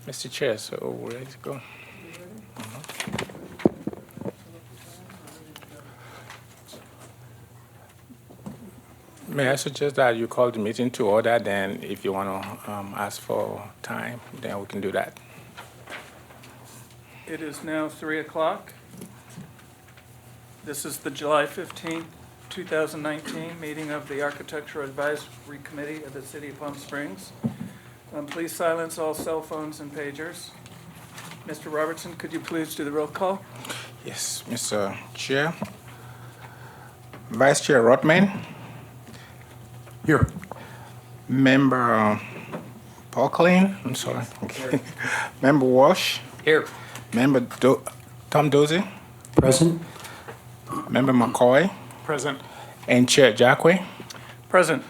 Mr. Chair, so we're ready to go. May I suggest that you call the meeting to order, then if you want to ask for time, then we can do that. It is now 3 o'clock. This is the July 15th, 2019 meeting of the Architectural Advisory Committee of the City of Palm Springs. Please silence all cell phones and pagers. Mr. Robertson, could you please do the roll call? Yes, Mr. Chair. Vice Chair Rotman. Here. Member Pauline, I'm sorry. Member Walsh. Here. Member Tom Dozie. Present. Member McCoy. Present. And Chair Jacque. Present.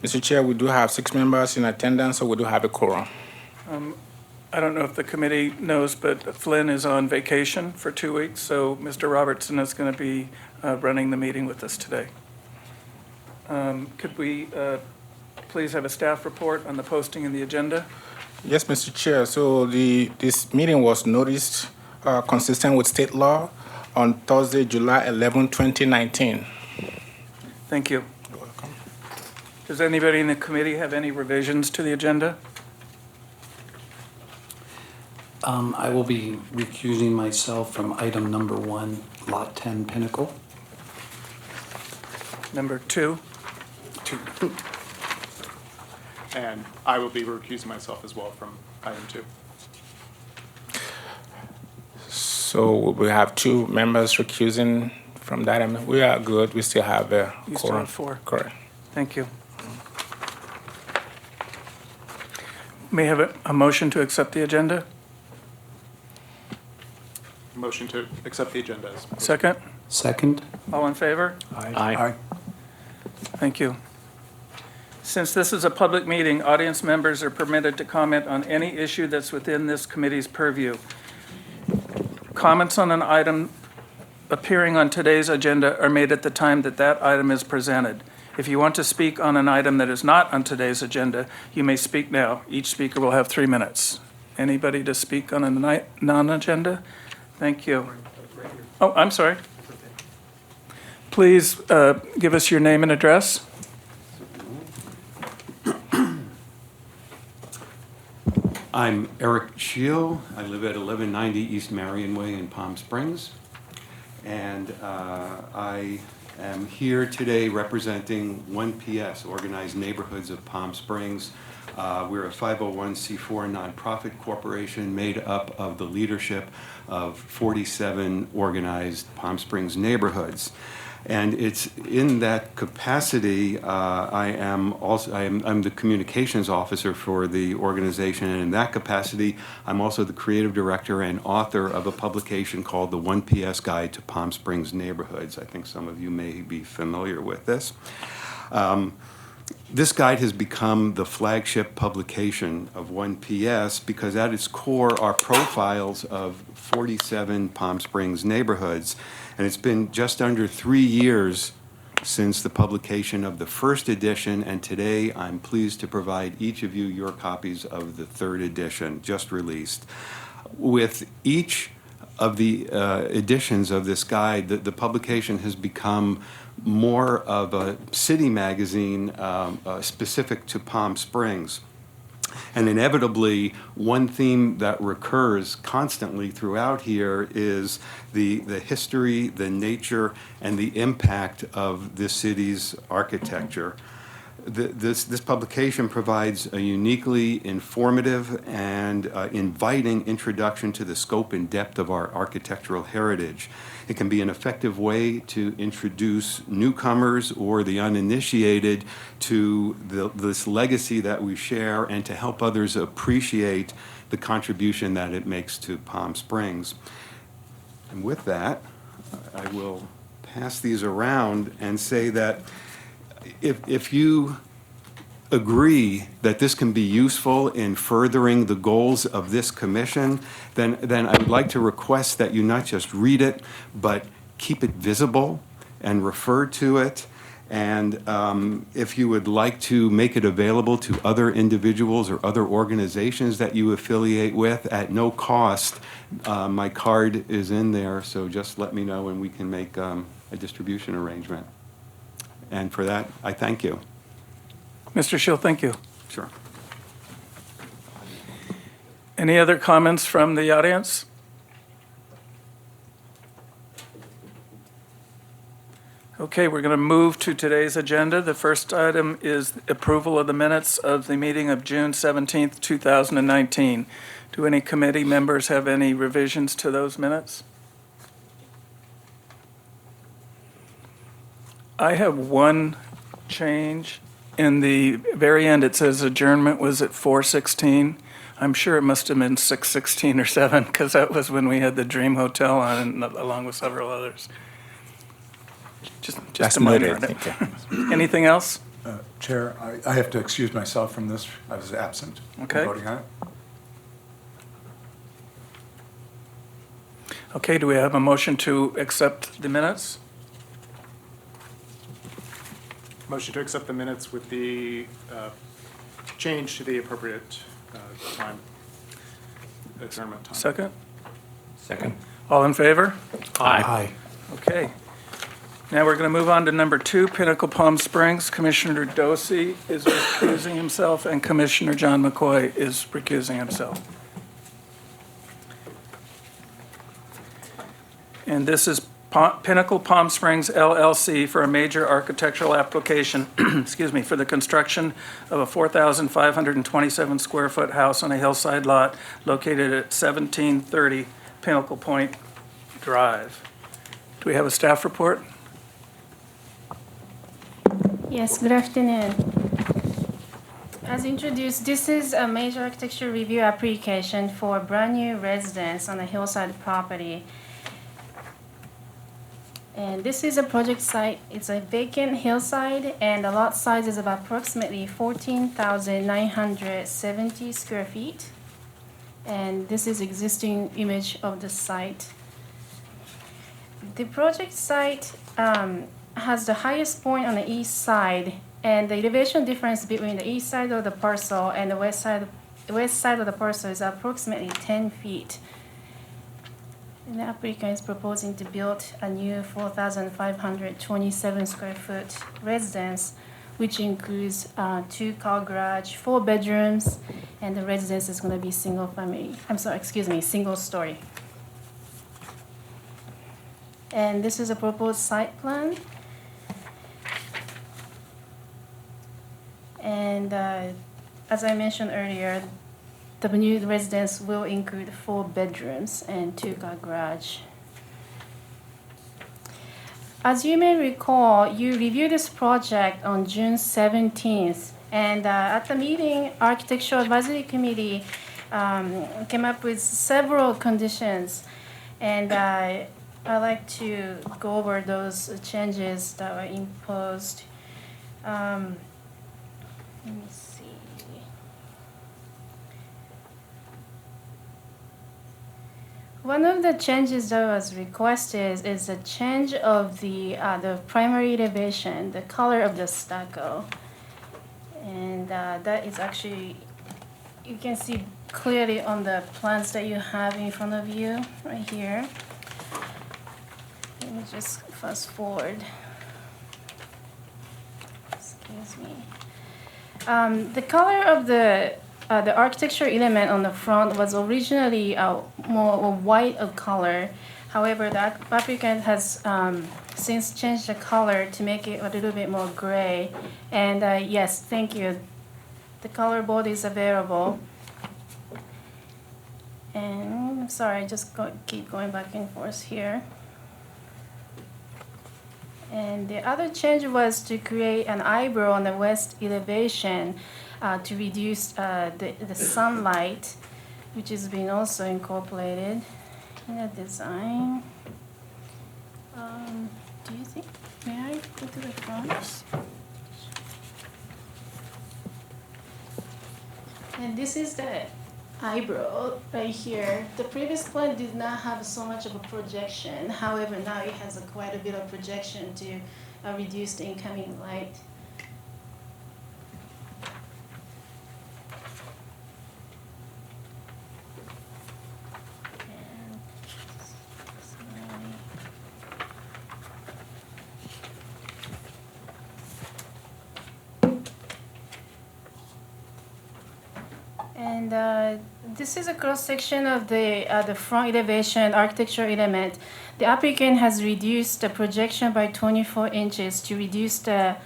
Mr. Chair, we do have 6 members in attendance, so we do have a quorum. I don't know if the committee knows, but Flynn is on vacation for 2 weeks, so Mr. Robertson is going to be running the meeting with us today. Could we please have a staff report on the posting and the agenda? Yes, Mr. Chair. So this meeting was noticed consistent with state law on Thursday, July 11, 2019. Thank you. You're welcome. Does anybody in the committee have any revisions to the agenda? I will be recusing myself from item number 1, Lot 10 Pinnacle. Number 2? And I will be recusing myself as well from item 2. So we have 2 members recusing from that. We are good. We still have a You still quorum. have 4. Correct. Thank you. May I have a motion to accept the agenda? Motion to accept the agenda as posted. Second? Second. All in favor? Aye. Thank you. Since this is a public meeting, audience members are permitted to comment on any issue that's within this committee's purview. Comments on an item appearing on today's agenda are made at the time that that item is presented. If you want to speak on an item that is not on today's agenda, you may speak now. Each speaker will have 3 minutes. Anybody to speak on a non-agenda? Thank you. Oh, I'm sorry. Please give us your name and address. I'm Eric Scheel. I live at 1190 East Marion Way in Palm Springs. And I am here today representing 1PS, Organized Neighborhoods of Palm Springs. We're a 501c4 nonprofit corporation made up of the leadership of 47 organized Palm Springs neighborhoods. And it's in that capacity, I'm the communications officer for the organization, and in that capacity, I'm also the creative director and author of a publication called the 1PS Guide to Palm Springs Neighborhoods. I think some of you may be familiar with this. This guide has become the flagship publication of 1PS because at its core are profiles of 47 Palm Springs neighborhoods. And it's been just under 3 years since the publication of the first edition, and today I'm pleased to provide each of you your copies of the 3rd edition, just released. With each of the editions of this guide, the publication has become more of a city magazine specific to Palm Springs. And inevitably, one theme that recurs constantly throughout here is the history, the nature, and the impact of this city's architecture. This publication provides a uniquely informative and inviting introduction to the scope and depth of our architectural heritage. It can be an effective way to introduce newcomers or the uninitiated to this legacy that we share and to help others appreciate the contribution that it makes to Palm Springs. And with that, I will pass these around and say that if you agree that this can be useful in furthering the goals of this commission, then I would like to request that you not just read it, but keep it visible and refer to it And if you would like to make it available to other individuals or other organizations that you affiliate with at no cost, my card is in there, so just let me know and we can make a distribution arrangement. And for that, I thank you. Mr. Schill, thank you. Sure. Any other comments from the audience? Okay, we're going to move to today's agenda. The first item is approval of the minutes of the meeting of June 17th, 2019. Do any committee members have any revisions to those minutes? I have one change. In the very end, it says adjournment was at 4:16. I'm sure it must have been 6:16 or 7, because that was when we had the Dream Hotel on, along with several others. Just That's a minor. noted. Thank you. Anything else? Chair, I have to excuse myself from this. I was absent. in Okay. Voting on it. Okay, do we have a motion to accept the minutes? Motion to accept the minutes with the change to the appropriate time, adjournment time. Second? Second. All in favor? Aye. Okay. Now we're going to move on to number 2, Pinnacle Palm Springs. Commissioner Dorsey is recusing himself, and Commissioner John McCoy is recusing himself. And this is Pinnacle Palm Springs LLC for a major architectural application, excuse me, for the construction of a 4,527 square foot house on a hillside lot located at 1730 Pinnacle Point Drive. Do we have a staff report? Yes, good afternoon. As introduced, this is a major architecture review application for a brand new residence on a hillside property. And this is a project site. It's a vacant hillside, and the lot size is about approximately 14,970 square feet. And this is existing image of the site. The project site has the highest point on the east side, and the elevation difference between the east side of the parcel and the west side of the parcel is approximately 10 feet. And the applicant is proposing to build a new 4,527 square foot residence, which includes 2-car garage, 4 bedrooms, and the residence is going to be single story. And this is a proposed site plan. And as I mentioned earlier, the new residence will include 4 bedrooms and 2-car garage. As you may recall, you reviewed this project on June 17th. And at the meeting, Architectural Advisory Committee came up with several conditions. And I'd like to go over those changes that were imposed. Let me see. One of the changes that was requested is a change of the primary elevation, the color of the stucco. And that is actually, you can see clearly on the plans that you have in front of you, right here. Let me just fast forward. Excuse me. The color of the architecture element on the front was originally more white of color. However, the applicant has since changed the color to make it a little bit more gray. And yes, thank you. The color board is available. And I'm sorry, keep going back and forth here. And the other change was to create an eyebrow on the west elevation to reduce the sunlight, which has been also incorporated in the design. Do you think, may I go to the front? Yes. And this is the eyebrow right here. The previous plan did not have so much of a projection. However, now it has quite a bit of projection to reduced incoming light. And this is a cross-section of the front elevation architectural element. The applicant has reduced the projection by 24 inches to reduce the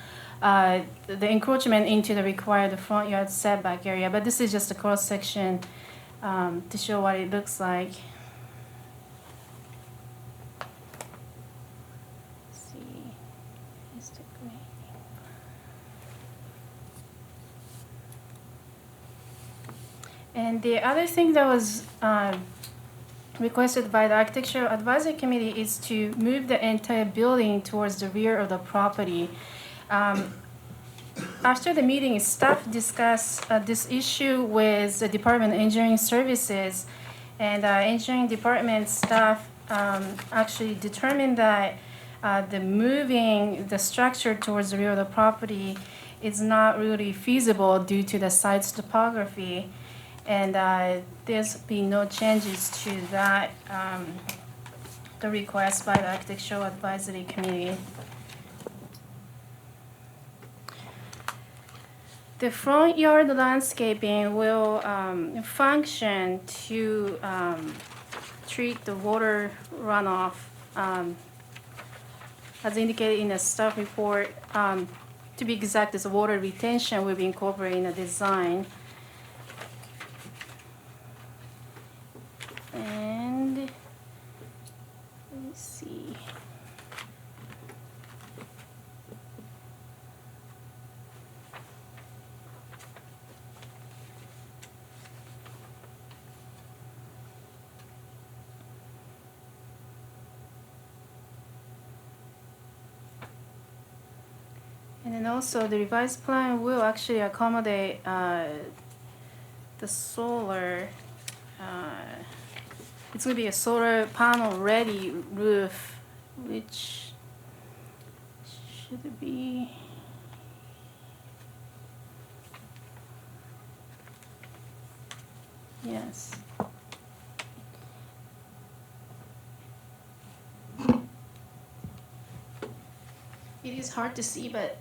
encroachment into the required front yard setback area. But this is just a cross-section to show what it looks like. Let's see. Here's the grading. And the other thing that was requested by the Architectural Advisory Committee is to move the entire building towards the rear of the property. After the meeting, staff discussed this issue with the Department of Engineering Services, and engineering department staff actually determined that the moving the structure towards the rear of the property is not really feasible due to the site's topography. And there's been no changes to that, the request by the Architectural Advisory Committee. The front yard landscaping will function to treat the water runoff, as indicated in the staff report. To be exact, this water retention will be incorporated in the design. And let's see. And then also the revised plan will actually accommodate the solar. It's going to be a solar panel ready roof, which should be yes. It is hard to see, but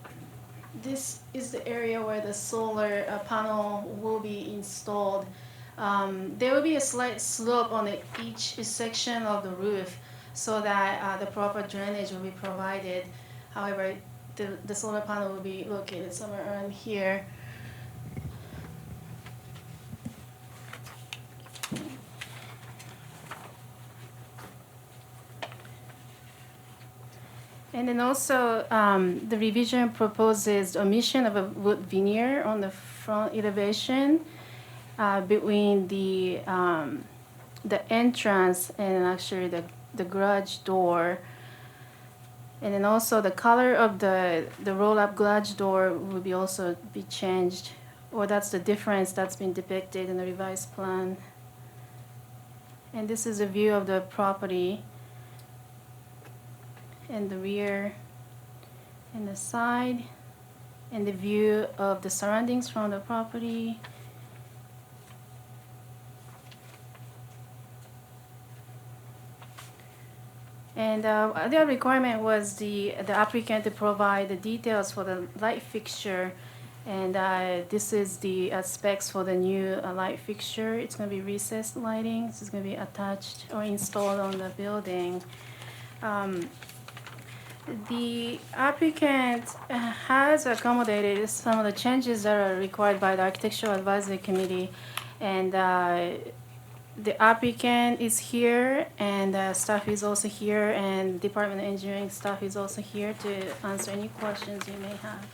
this is the area where the solar panel will be installed. There will be a slight slope on each section of the roof so that the proper drainage will be provided. However, the solar panel will be located somewhere around here. And then also, the revision proposes omission of a wood veneer on the front elevation between the entrance and actually the garage door. And then also the color of the roll-up garage door will be also be changed, or that's the difference that's been depicted in the revised plan. And this is a view of the property, and the rear, and the side, and the view of the surroundings from the property. And the other requirement was the applicant to provide the details for the light fixture, and this is the specs for the new light fixture. It's going to be recessed lighting. This is going to be attached or installed on the building. The applicant has accommodated some of the changes that are required by the Architectural Advisory Committee, and the applicant is here, and staff is also here, and Department of Engineering staff is also here to answer any questions you may have.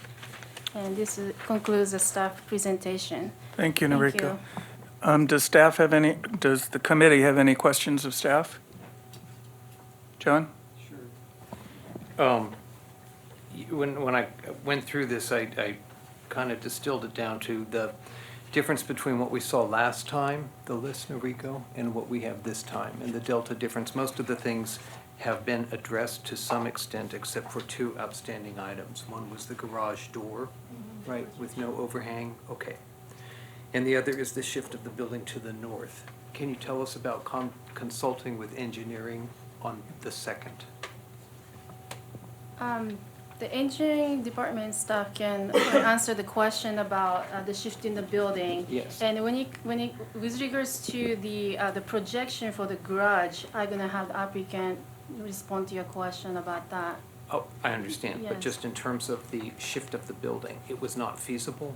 And this concludes the staff presentation. Thank you, Thank Noriko. you. Does the committee have any questions of staff? John? When I went through this, I kind of distilled it down to the difference between what we saw last time, the list, Noriko, and what we have this time, and the delta difference. Most of the things have been addressed to some extent, except for two outstanding items. One was the garage door, right, with no overhang, okay. And the other is the shift of the building to the north. Can you tell us about consulting with engineering on the second? The engineering department staff can answer the question about the shift in the building. Yes. And with regards to the projection for the garage, I'm gonna have the applicant respond to your question about that. Oh, I understand, but Yes. just in terms of the shift of the building, it was not feasible?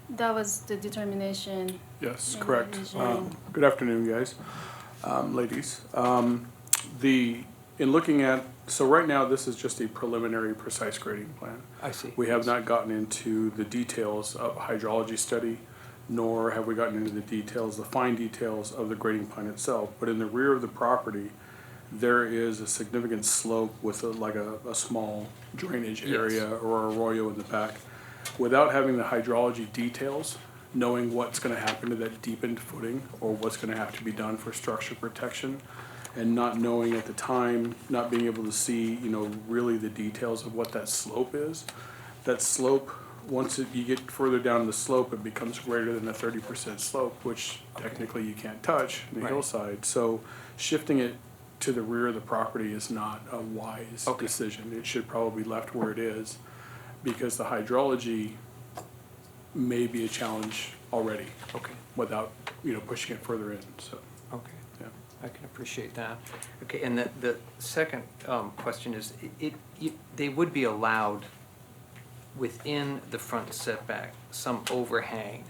That was the determination. Yes, in correct. the engineering. Good afternoon, guys, ladies. In looking at, so right now, this is just a preliminary precise grading plan. I see. We have not gotten into the details of a hydrology study, nor have we gotten into the details, the fine details of the grading plan itself. But in the rear of the property, there is a significant slope with a small drainage area or arroyo in the back. Without having the hydrology details, knowing what's gonna happen to that deepened footing or what's gonna have to be done for structure protection, and not knowing at the time, not being able to see, really the details of what that slope is. That slope, you get further down the slope, it becomes greater than a 30% slope, which technically you can't touch in the Right. hillside. So shifting it to the rear of the property is not a wise Okay. decision. It should probably be left where it is, because the hydrology may be a challenge already Okay, without, pushing it further in, so, okay. yeah. I can appreciate that. Okay, and the second question is, they would be allowed within the front setback, some overhang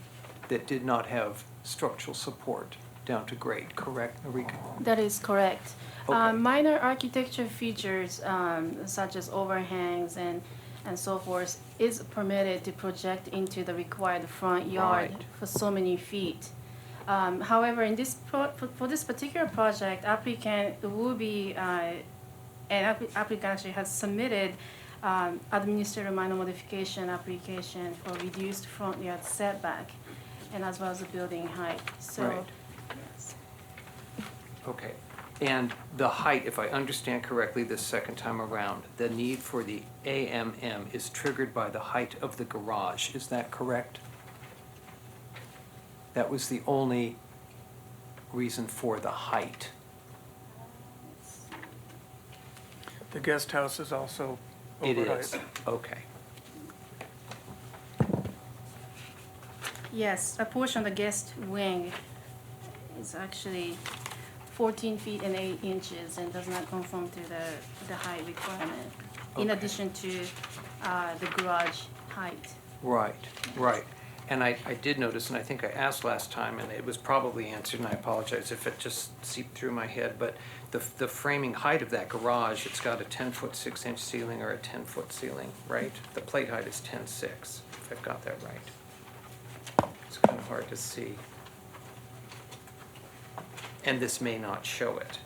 that did not have structural support down to grade, correct, Enrique? That is correct. Okay. Minor architecture features such as overhangs and so forth is permitted to project into the required front yard Right. for so many feet. However, in this for this particular project, applicant will be applicant actually has submitted administrative minor modification application for reduced front yard setback, and as well as the building height. So. Right. Okay, and the height, if I understand correctly, this second time around, the need for the AMM is triggered by the height of the garage, is that correct? That was the only reason for the height. The guest house is also It overheight. is, okay, Yes, a portion of the guest wing is actually 14 feet and 8 inches and does not conform to the height requirement, in Okay. addition to the garage height. right, right. And I did notice, and I think I asked last time, and it was probably answered, and I apologize if it just seeped through my head, but the framing height of that garage, it's got a 10-foot 6-inch ceiling or a 10-foot ceiling, right? The plate height is 10.6, if I've got that right. It's kind of hard to see. And this may not show it.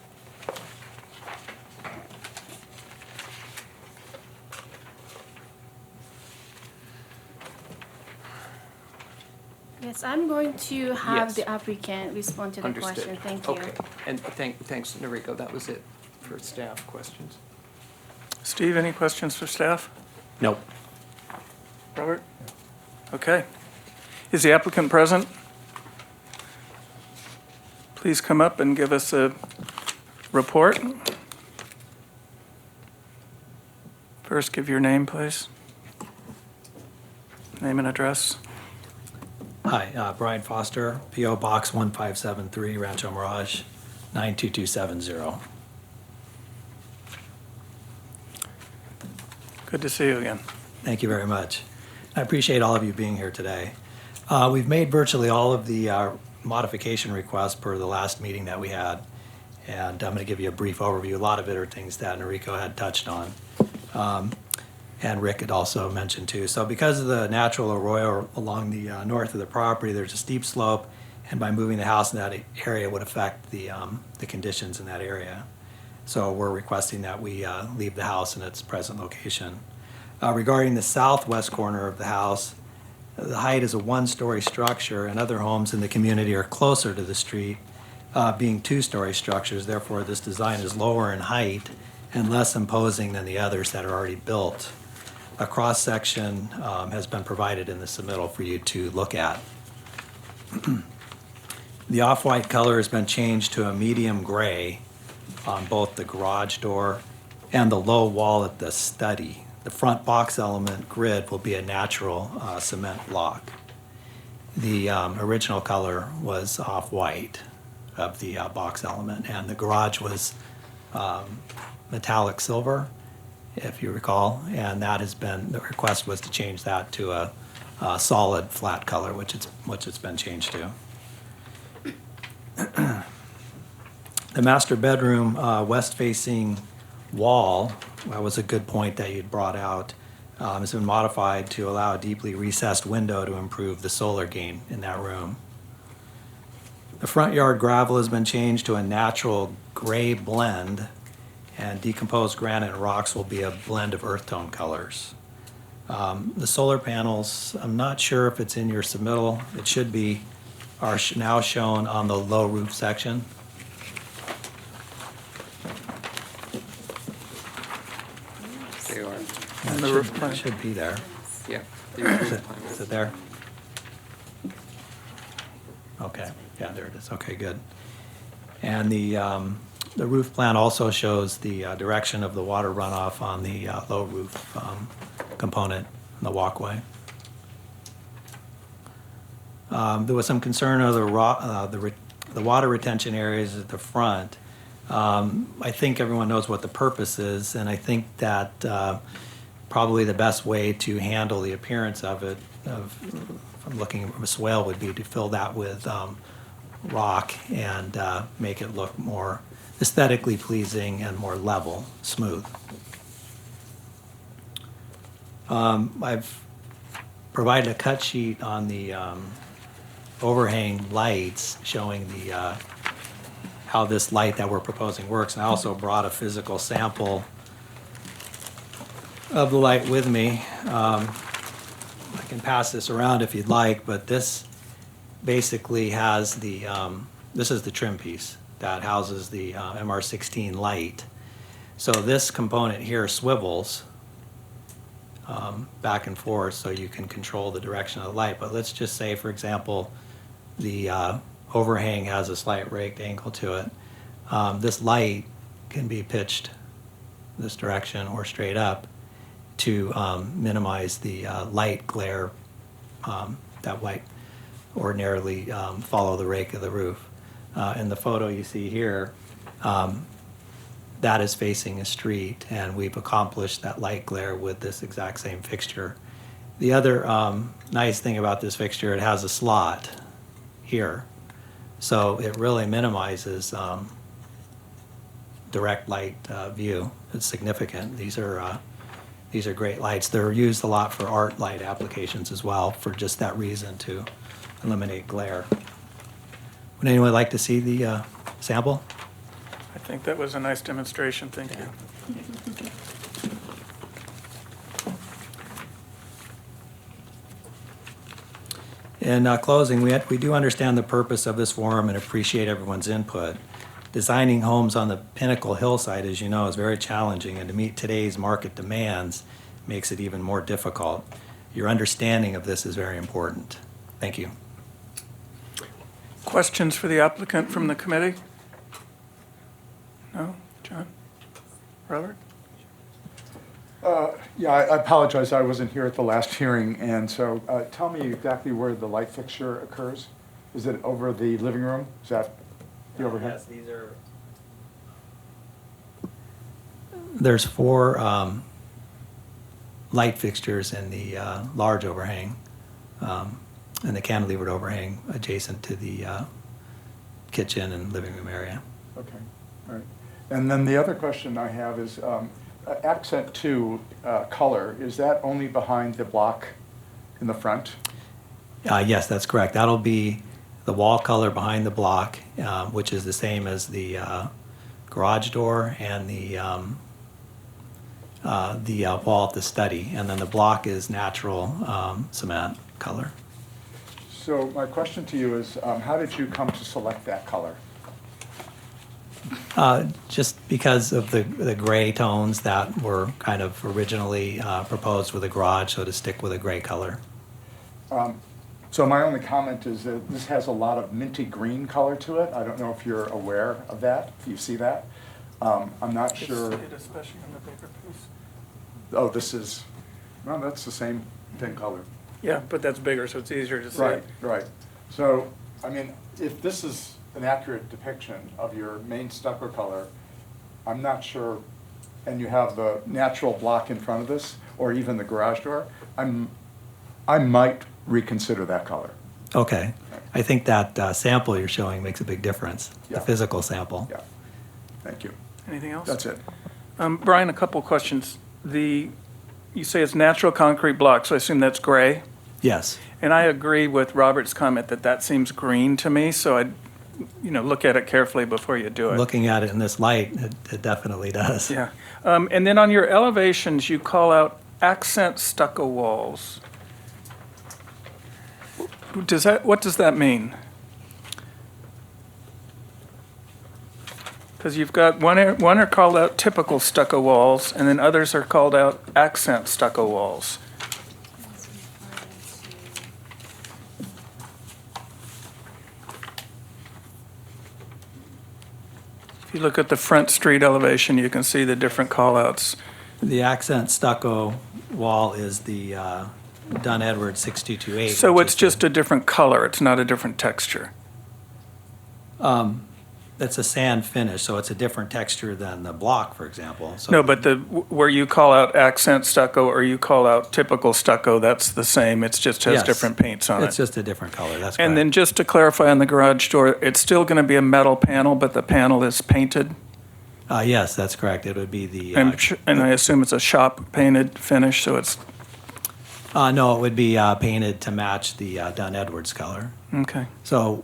Yes, I'm going to have Yes. the applicant respond to the Understood. question. Thank you. Okay, and thanks, Noriko, that was it for staff questions. Steve, any questions for staff? Nope. Robert? Okay. Is the applicant present? Please come up and give us a report. First, give your name, please. Name and address. Hi, Brian Foster, P.O. Box 1573, Rancho Mirage, 92270. Good to see you again. Thank you very much. I appreciate all of you being here today. We've made virtually all of the modification requests per the last meeting that we had, and I'm going to give you a brief overview. A lot of it are things that Noriko had touched on, and Rick had also mentioned too. So because of the natural arroyo along the north of the property, there's a steep slope, and by moving the house in that area would affect the conditions in that area. So we're requesting that we leave the house in its present location. Regarding the southwest corner of the house, the height is a one-story structure, and other homes in the community are closer to the street being two-story structures. Therefore, this design is lower in height and less imposing than the others that are already built. A cross-section has been provided in the submittal for you to look at. The off-white color has been changed to a medium gray on both the garage door and the low wall at the study. The front box element grid will be a natural cement block. The original color was off-white of the box element, and the garage was metallic silver, if you recall, and that has been, the request was to change that to a solid flat color, which it's been changed to. The master bedroom west-facing wall, that was a good point that you'd brought out, has been modified to allow a deeply recessed window to improve the solar gain in that room. The front yard gravel has been changed to a natural gray blend, and decomposed granite and rocks will be a blend of earth tone colors. The solar panels, I'm not sure if it's in your submittal, it should be, are now shown on the low roof section. They are, And the roof plan. It should be there. yeah. Is it there? Okay, yeah, there it is. Okay, good. And the roof plan also shows the direction of the water runoff on the low roof component in the walkway. There was some concern of the water retention areas at the front. I think everyone knows what the purpose is, and I think that probably the best way to handle the appearance of it, from looking from a swale, would be to fill that with rock and make it look more aesthetically pleasing and more level, smooth. I've provided a cut sheet on the overhang lights showing the how this light that we're proposing works, and I also brought a physical sample of the light with me. I can pass this around if you'd like, but this basically has the, this is the trim piece that houses the MR16 light. So this component here swivels back and forth so you can control the direction of the light. But let's just say, for example, the overhang has a slight raked angle to it. This light can be pitched this direction or straight up to minimize the light glare that might ordinarily follow the rake of the roof. In the photo you see here, that is facing a street, and we've accomplished that light glare with this exact same fixture. The other nice thing about this fixture, it has a slot here, so it really minimizes direct light view. It's significant. These are great lights. They're used a lot for art light applications as well, for just that reason, to eliminate glare. Would anyone like to see the sample? I think that was a nice demonstration, thank you. In closing, we do understand the purpose of this forum and appreciate everyone's input. Designing homes on the Pinnacle hillside, as you know, is very challenging, and to meet today's market demands makes it even more difficult. Your understanding of this is very important. Thank you. Questions for the applicant from the committee? No? John? Robert? Yeah, I apologize, I wasn't here at the last hearing, and so tell me exactly where the light fixture occurs. Is it over the living room? Is that the overhead? Yes, these are. There's 4 light fixtures in the large overhang, and the cantilevered overhang adjacent to the kitchen and living room area. Okay, all right. And then the other question I have is, accent 2 color, is that only behind the block in the front? Yes, that's correct. That'll be the wall color behind the block, which is the same as the garage door and the wall at the study. And then the block is natural cement color. So my question to you is, how did you come to select that color? Just because of the gray tones that were kind of originally proposed with the garage, so to stick with a gray color. So my only comment is that this has a lot of minty green color to it. I don't know if you're aware of that, if you see that. I'm not sure. Especially on the bigger piece. Oh, this is, no, that's the same color. Yeah, but that's bigger, so it's easier to see. Right, right. So, I mean, if this is an accurate depiction of your main stucco color, I'm not sure, and you have the natural block in front of this, or even the garage door, I might reconsider that color. Okay. I think that sample you're showing makes a big difference, the Yeah. physical sample. Yeah, thank you. Anything else? That's it. Brian, a couple questions. You say it's natural concrete block, so I assume that's gray? Yes. And I agree with Robert's comment that that seems green to me, so I'd, look at it carefully before you do it. Looking at it in this light, it definitely does. Yeah. And then on your elevations, you call out accent stucco walls. What does that mean? Because you've got one are called out typical stucco walls, and then others are called out accent stucco walls. If you look at the front street elevation, you can see the different call-outs. The accent stucco wall is the Dunn Edwards 6228. So it's just a different color, it's not a different texture. It's a sand finish, so it's a different texture than the block, for example. So No, but where you call out accent stucco or you call out typical stucco, that's the same, it's just has Yes. different paints on It's it. just a different color, that's correct. And then just to clarify on the garage door, it's still going to be a metal panel, but the panel is painted? Yes, that's correct. It would be the, And I assume it's a shop painted finish, so it's, no, it would be painted to match the Dunn Edwards color. okay. So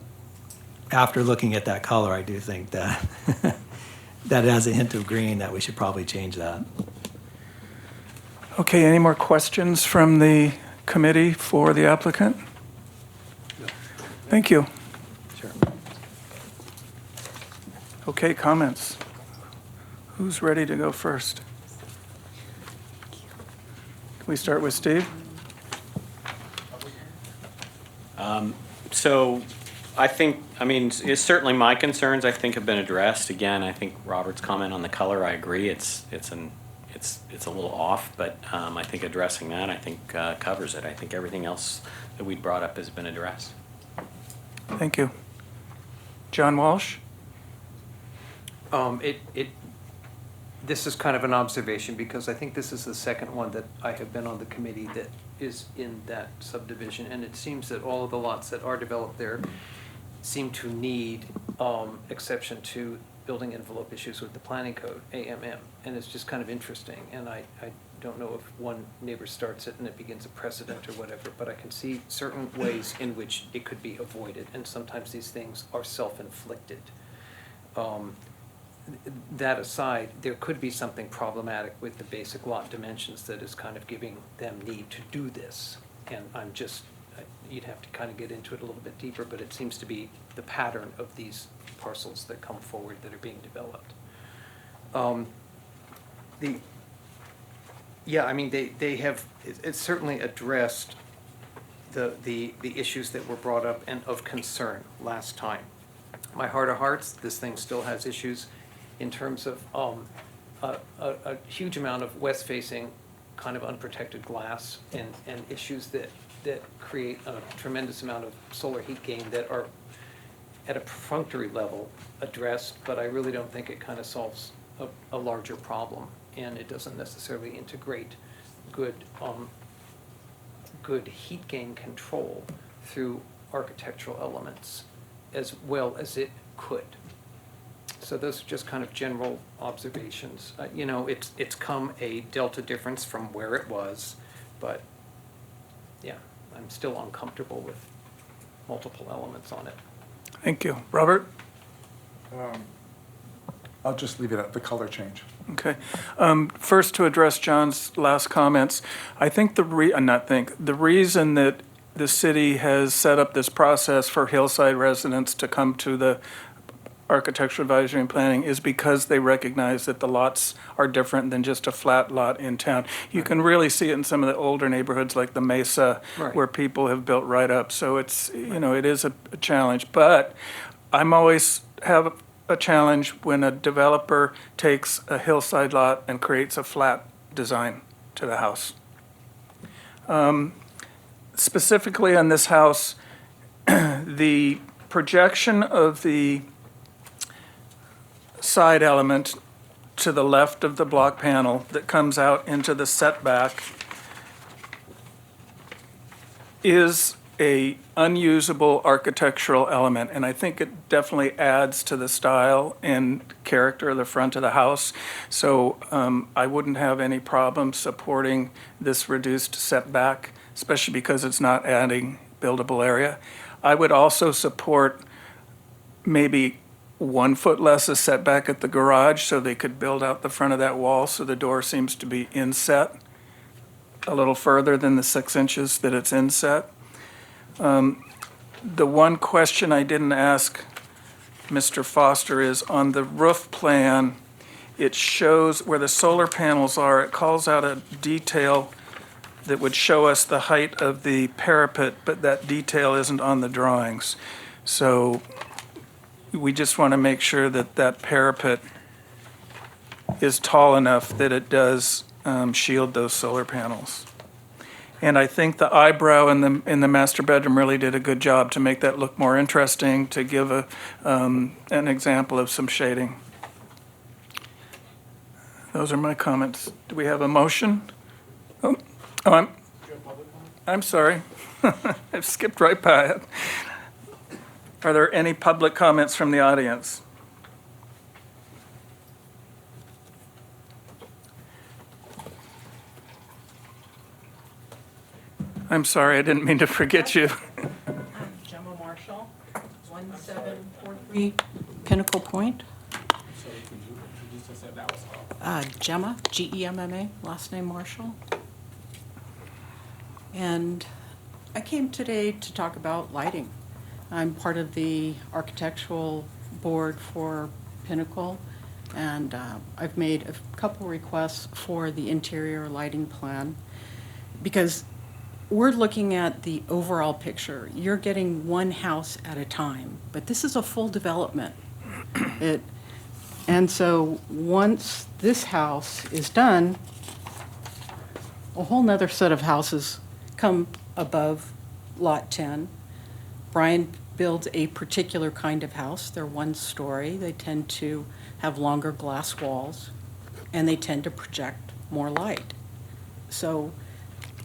after looking at that color, I do think that that it has a hint of green, that we should probably change that. Okay, any more questions from the committee for the applicant? Thank you. Sure. Okay, comments? Who's ready to go first? Can we start with Steve? So I think, it's certainly my concerns, I think, have been addressed. Again, I think Robert's comment on the color, I agree, it's a little off, but I think addressing that, I think, covers it. I think everything else that we brought up has been addressed. Thank you. John Walsh? This is kind of an observation because I think this is the second one that I have been on the committee that is in that subdivision. And it seems that all of the lots that are developed there seem to need exception to building envelope issues with the planning code, AMM. And it's just kind of interesting. And I don't know if one neighbor starts it and it begins a precedent or whatever, but I can see certain ways in which it could be avoided. And sometimes these things are self-inflicted. That aside, there could be something problematic with the basic lot dimensions that is kind of giving them need to do this. And you'd have to kind of get into it a little bit deeper, but it seems to be the pattern of these parcels that come forward that are being developed. They have, it's certainly addressed the issues that were brought up and of concern last time. My heart of hearts, this thing still has issues in terms of a huge amount of west-facing kind of unprotected glass and issues that create a tremendous amount of solar heat gain that are at a perfunctory level addressed, but I really don't think it kind of solves a larger problem, and it doesn't necessarily integrate good heat gain control through architectural elements as well as it could. So those are just kind of general observations. It's come a delta difference from where it was, but yeah, I'm still uncomfortable with multiple elements on it. Thank you. Robert? I'll just leave it at the color change. Okay. First, to address John's last comments, I think the reason that the city has set up this process for Hillside residents to come to the architectural advisory and planning is because they recognize that the lots are different than just a flat lot in town. You can really see it in some of the older neighborhoods like the Mesa, Right. where people have built right up. So it's, it is a challenge. But I'm always have a challenge when a developer takes a hillside lot and creates a flat design to the house. Specifically on this house, the projection of the side element to the left of the block panel that comes out into the setback is a unusable architectural element, and I think it definitely adds to the style and character of the front of the house. So I wouldn't have any problem supporting this reduced setback, especially because it's not adding buildable area. I would also support maybe 1 foot less a setback at the garage so they could build out the front of that wall so the door seems to be inset a little further than the 6 inches that it's inset. The one question I didn't ask Mr. Foster is on the roof plan, it shows where the solar panels are, it calls out a detail that would show us the height of the parapet, but that detail isn't on the drawings. So we just want to make sure that that parapet is tall enough that it does shield those solar panels. And I think the eyebrow in the master bedroom really did a good job to make that look more interesting, to give an example of some shading. Those are my comments. Do we have a motion? I'm sorry. I've skipped right by it. Are there any public comments from the audience? I'm sorry, I didn't mean to forget you. I'm Gemma Marshall, 1743 Pinnacle Point. Gemma, Gemma, last name Marshall. And I came today to talk about lighting. I'm part of the architectural board for Pinnacle, and I've made a couple requests for the interior lighting plan because we're looking at the overall picture. You're getting one house at a time, but this is a full development. And so once this house is done, a whole nother set of houses come above Lot 10. Brian builds a particular kind of house. They're 1 story. They tend to have longer glass walls, and they tend to project more light. So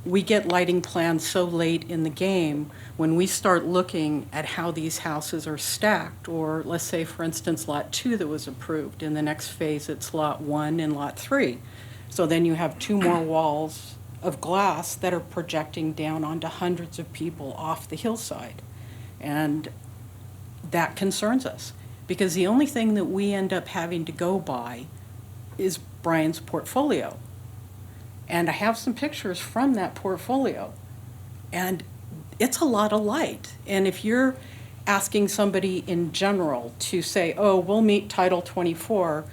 we get lighting plans so late in the game when we start looking at how these houses are stacked, or let's say, for instance, Lot 2 that was approved. In the next phase, it's Lot 1 and Lot 3. So then you have 2 more walls of glass that are projecting down onto hundreds of people off the hillside. And that concerns us, because the only thing that we end up having to go by is Brian's portfolio. And I have some pictures from that portfolio, and it's a lot of light. And if you're asking somebody in general to say, oh, we'll meet Title 24,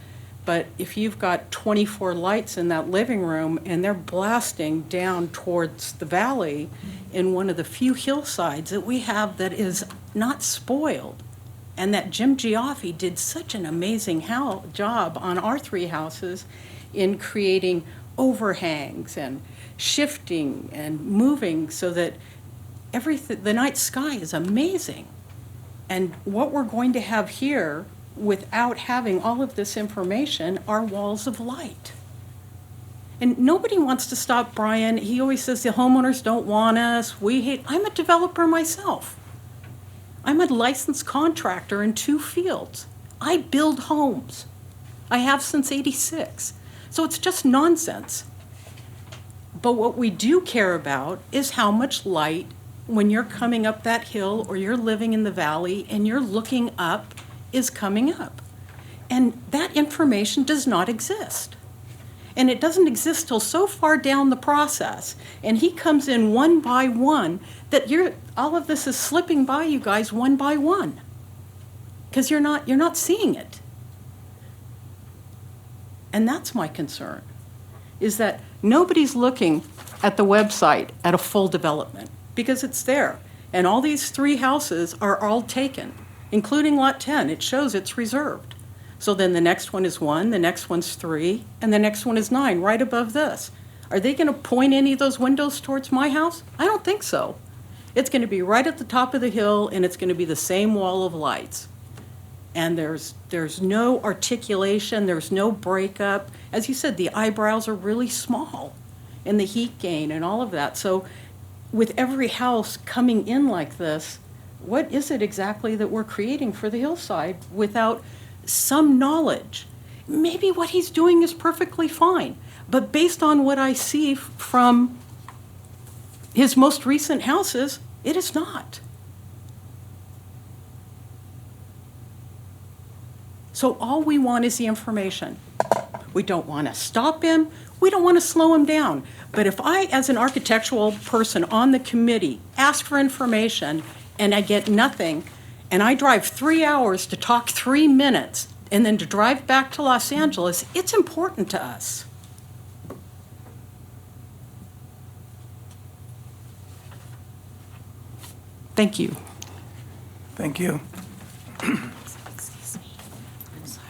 but if you've got 24 lights in that living room and they're blasting down towards the valley in one of the few hillsides that we have that is not spoiled, and that Jim Giaffi did such an amazing job on our 3 houses in creating overhangs and shifting and moving so that the night sky is amazing. And what we're going to have here, without having all of this information, are walls of light. And nobody wants to stop Brian. He always says the homeowners don't want us. We hate. I'm a developer myself. I'm a licensed contractor in 2 fields. I build homes. I have since '86. So it's just nonsense. But what we do care about is how much light, when you're coming up that hill or you're living in the valley and you're looking up, is coming up. And that information does not exist. And it doesn't exist till so far down the process. And he comes in one by one that all of this is slipping by you guys one by one. because you're not seeing it. And that's my concern, is that nobody's looking at the website at a full development, because it's there. And all these 3 houses are all taken, including Lot 10. It shows it's reserved. So then the next one is 1, the next one's 3, and the next one is 9, right above this. Are they gonna point any of those windows towards my house? I don't think so. It's gonna be right at the top of the hill, and it's gonna be the same wall of lights. And there's no articulation, there's no breakup. As you said, the eyebrows are really small, and the heat gain and all of that. So with every house coming in like this, what is it exactly that we're creating for the hillside without some knowledge? Maybe what he's doing is perfectly fine, but based on what I see from his most recent houses, it is not. So all we want is the information. We don't want to stop him. We don't want to slow him down. But if I, as an architectural person on the committee, ask for information and I get nothing, and I drive 3 hours to talk 3 minutes, and then to drive back to Los Angeles, it's important to us. Thank you. Thank you. Excuse me. I'm sorry.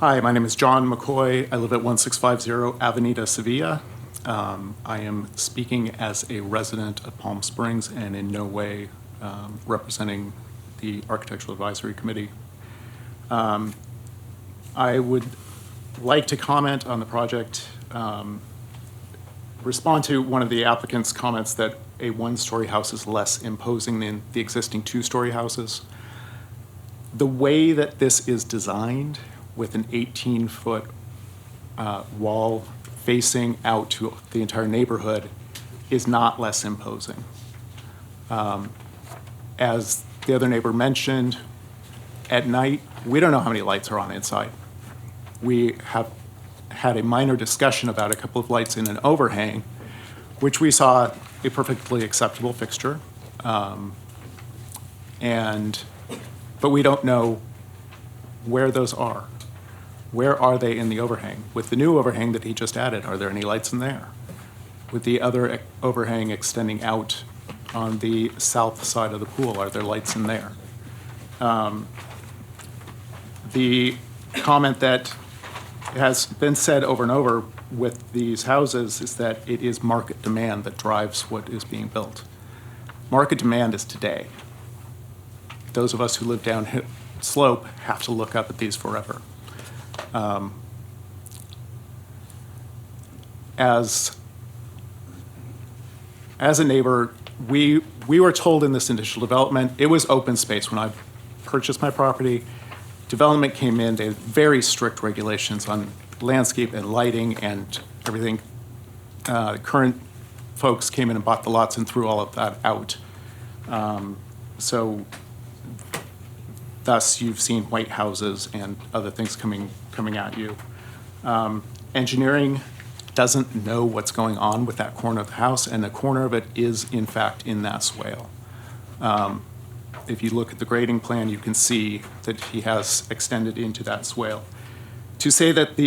Hi, my name is John McCoy. I live at 1650 Avenida Sevilla. I am speaking as a resident of Palm Springs and in no way representing the Architectural Advisory Committee. I would like to comment on the project, respond to one of the applicant's comments that a 1-story house is less imposing than the existing 2-story houses. The way that this is designed, with an 18-foot wall facing out to the entire neighborhood, is not less imposing. As the other neighbor mentioned, at night, we don't know how many lights are on inside. We have had a minor discussion about a couple of lights in an overhang, which we saw a perfectly acceptable fixture. But we don't know where those are. Where are they in the overhang? With the new overhang that he just added, are there any lights in there? With the other overhang extending out on the south side of the pool, are there lights in there? The comment that has been said over and over with these houses is that it is market demand that drives what is being built. Market demand is today. Those of us who live down slope have to look up at these forever. As a neighbor, we were told in this initial development, it was open space. When I purchased my property, development came in, they had very strict regulations on landscape and lighting and everything. Current folks came in and bought the lots and threw all of that out. So thus you've seen white houses and other things coming at you. Engineering doesn't know what's going on with that corner of the house, and the corner of it is in fact in that swale. If you look at the grading plan, you can see that he has extended into that swale. To say that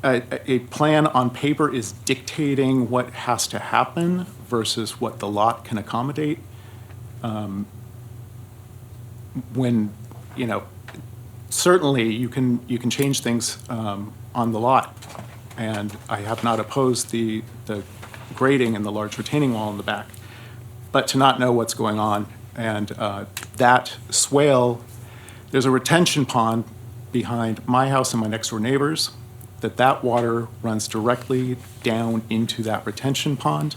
a plan on paper is dictating what has to happen versus what the lot can accommodate, when, you know, certainly you can change things on the lot, and I have not opposed the grading and the large retaining wall in the back, but to not know what's going on. And that swale, there's a retention pond behind my house and my next door neighbors, that water runs directly down into that retention pond.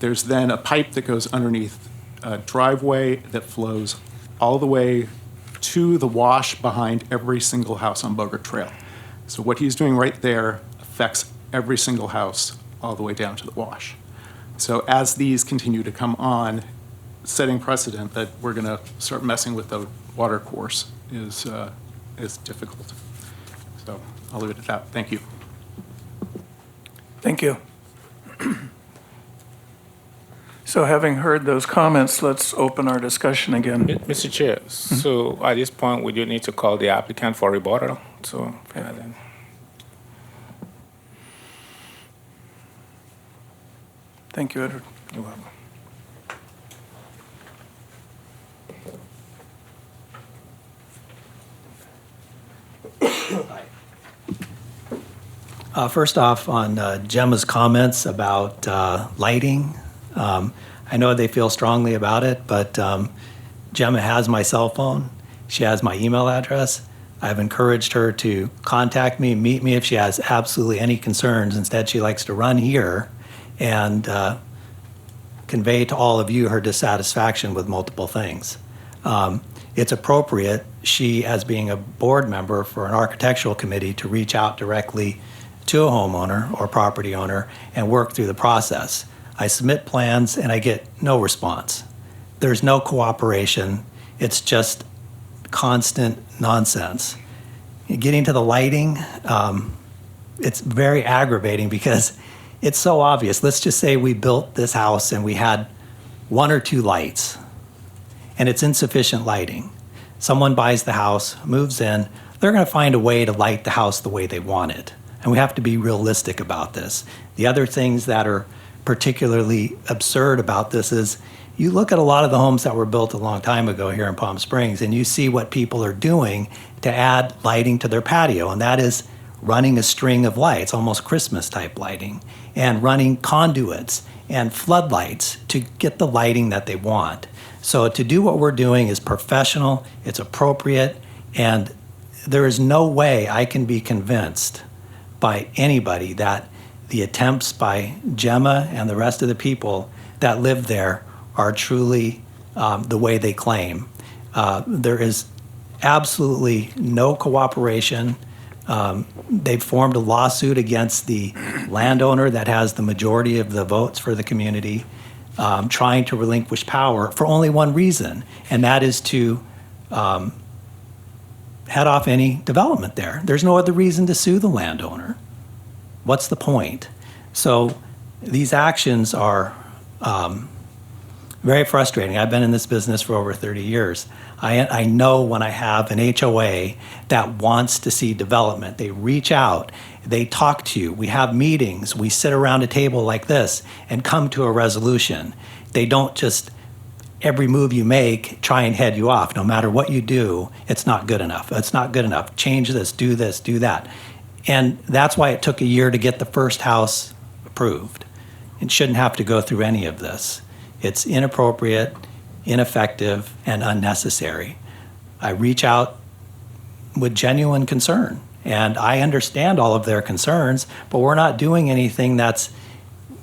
There's then a pipe that goes underneath a driveway that flows all the way to the wash behind every single house on Bogart Trail. So what he's doing right there affects every single house all the way down to the wash. So as these continue to come on, setting precedent that we're going to start messing with the water course is difficult. So I'll leave it at that. Thank you. Thank you. So having heard those comments, let's open our discussion again. Mr. Chair, so at this point, we do need to call the applicant for rebuttal. So, yeah, then. Thank you, Edward. You're welcome. First off, on Gemma's comments about lighting, I know they feel strongly about it, but Gemma has my cell phone. She has my email address. I've encouraged her to contact me, meet me if she has absolutely any concerns. Instead, she likes to run here and convey to all of you her dissatisfaction with multiple things. It's appropriate, she, as being a board member for an architectural committee, to reach out directly to a homeowner or property owner and work through the process. I submit plans and I get no response. There's no cooperation. It's just constant nonsense. Getting to the lighting, it's very aggravating because it's so obvious. Let's just say we built this house and we had 1 or 2 lights and it's insufficient lighting. Someone buys the house, moves in, they're going to find a way to light the house the way they want it. And we have to be realistic about this. The other things that are particularly absurd about this is you look at a lot of the homes that were built a long time ago here in Palm Springs and you see what people are doing to add lighting to their patio, and that is running a string of lights, almost Christmas type lighting, and running conduits and floodlights to get the lighting that they want. So to do what we're doing is professional, it's appropriate, and there is no way I can be convinced by anybody that the attempts by Gemma and the rest of the people that live there are truly the way they claim. There is absolutely no cooperation. They've formed a lawsuit against the landowner that has the majority of the votes for the community, trying to relinquish power for only one reason, and that is to head off any development there. There's no other reason to sue the landowner. What's the point? So these actions are very frustrating. I've been in this business for over 30 years. I know when I have an HOA that wants to see development, they reach out, they talk to you, we have meetings, we sit around a table like this and come to a resolution. They don't just, every move you make, try and head you off. No matter what you do, it's not good enough. It's not good enough. Change this, do that. And that's why it took a year to get the first house approved. It shouldn't have to go through any of this. It's inappropriate, ineffective, and unnecessary. I reach out with genuine concern, and I understand all of their concerns, but we're not doing anything that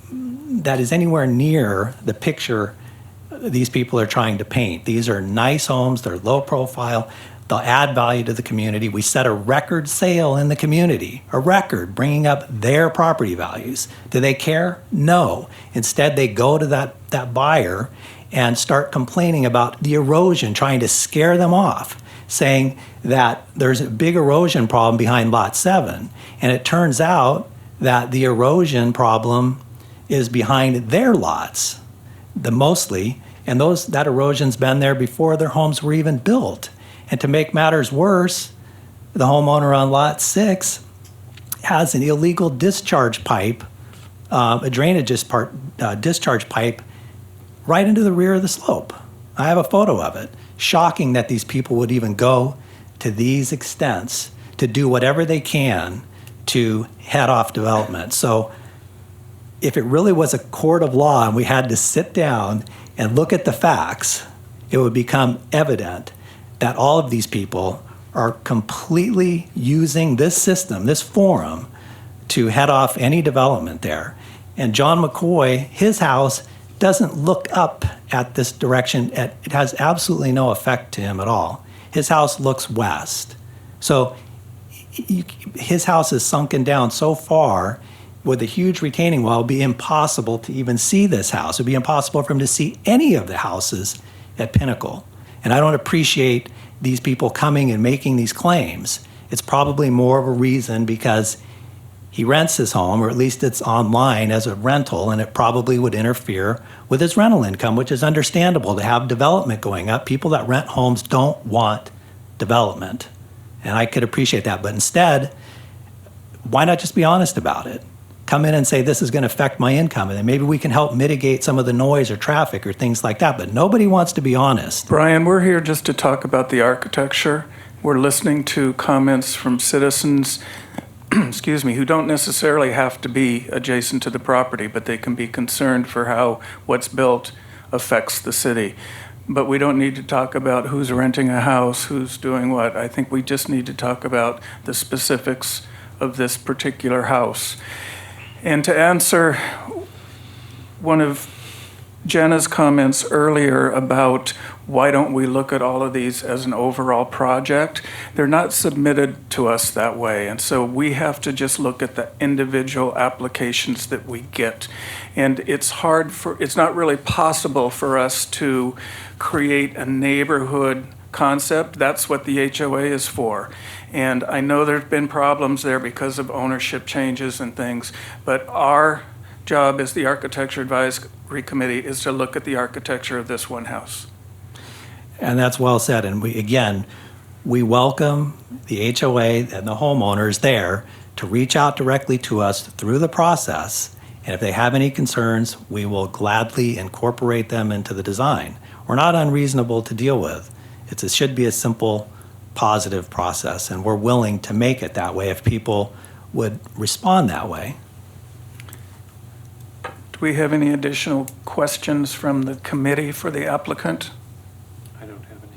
is anywhere near the picture these people are trying to paint. These are nice homes, they're low profile, they'll add value to the community. We set a record sale in the community, a record, bringing up their property values. Do they care? No. Instead, they go to that buyer and start complaining about the erosion, trying to scare them off, saying that there's a big erosion problem behind Lot 7. And it turns out that the erosion problem is behind their lots, mostly, and that erosion's been there before their homes were even built. And to make matters worse, the homeowner on Lot 6 has an illegal discharge pipe, a drainage discharge pipe right into the rear of the slope. I have a photo of it. Shocking that these people would even go to these extents to do whatever they can to head off development. So if it really was a court of law and we had to sit down and look at the facts, it would become evident that all of these people are completely using this system, this forum, to head off any development there. And John McCoy, his house doesn't look up at this direction. It has absolutely no effect to him at all. His house looks west. So his house is sunken down so far with a huge retaining wall, it'd be impossible to even see this house. It'd be impossible for him to see any of the houses at Pinnacle. And I don't appreciate these people coming and making these claims. It's probably more of a reason because he rents his home, or at least it's online as a rental, and it probably would interfere with his rental income, which is understandable to have development going up. People that rent homes don't want development. And I could appreciate that. But instead, why not just be honest about it? Come in and say, this is going to affect my income, and then maybe we can help mitigate some of the noise or traffic or things like that. But nobody wants to be honest. Brian, we're here just to talk about the architecture. We're listening to comments from citizens, excuse me, who don't necessarily have to be adjacent to the property, but they can be concerned for how what's built affects the city. But we don't need to talk about who's renting a house, who's doing what. I think we just need to talk about the specifics of this particular house. And to answer one of Jenna's comments earlier about why don't we look at all of these as an overall project, they're not submitted to us that way. And so we have to just look at the individual applications that we get. And it's not really possible for us to create a neighborhood concept. That's what the HOA is for. And I know there's been problems there because of ownership changes and things, but our job as the Architecture Advisory Committee is to look at the architecture of this one house. And that's well said. And we welcome the HOA and the homeowners there to reach out directly to us through the process. And if they have any concerns, we will gladly incorporate them into the design. We're not unreasonable to deal with. It should be a simple, positive process, and we're willing to make it that way if people would respond that way. Do we have any additional questions from the committee for the applicant? I don't have any.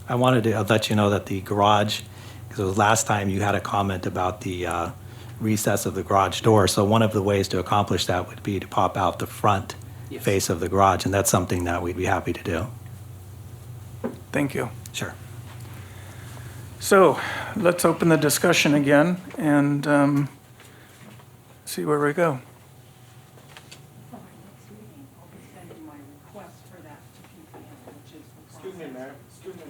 I wanted to let you know that the garage, because it was last time you had a comment about the recess of the garage door, so one of the ways to accomplish that would be to pop out the front face of the garage, and that's something that we'd be happy to do. Thank you. Sure. So let's open the discussion again and see where we go. Excuse me, Mayor. Excuse me.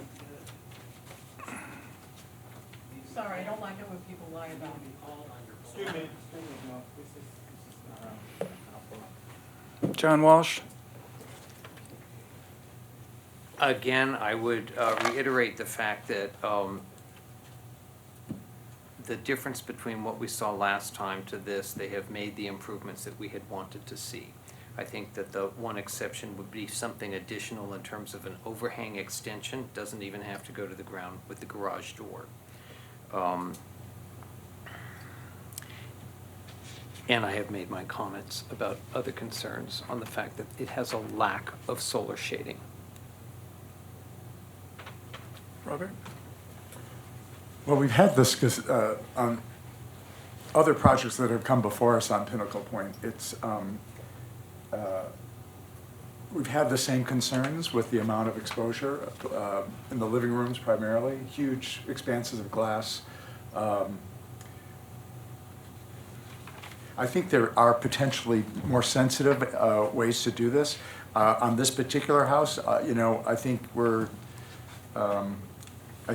Sorry, I don't like it when people lie about me. Excuse me. No, this is not. John Walsh? Again, I would reiterate the fact that the difference between what we saw last time to this, they have made the improvements that we had wanted to see. I think that the one exception would be something additional in terms of an overhang extension. Doesn't even have to go to the ground with the garage door. And I have made my comments about other concerns on the fact that it has a lack of solar shading. Robert? Well, we've had this on other projects that have come before us on Pinnacle Point. We've had the same concerns with the amount of exposure in the living rooms primarily, huge expanses of glass. I think there are potentially more sensitive ways to do this. On this particular house, I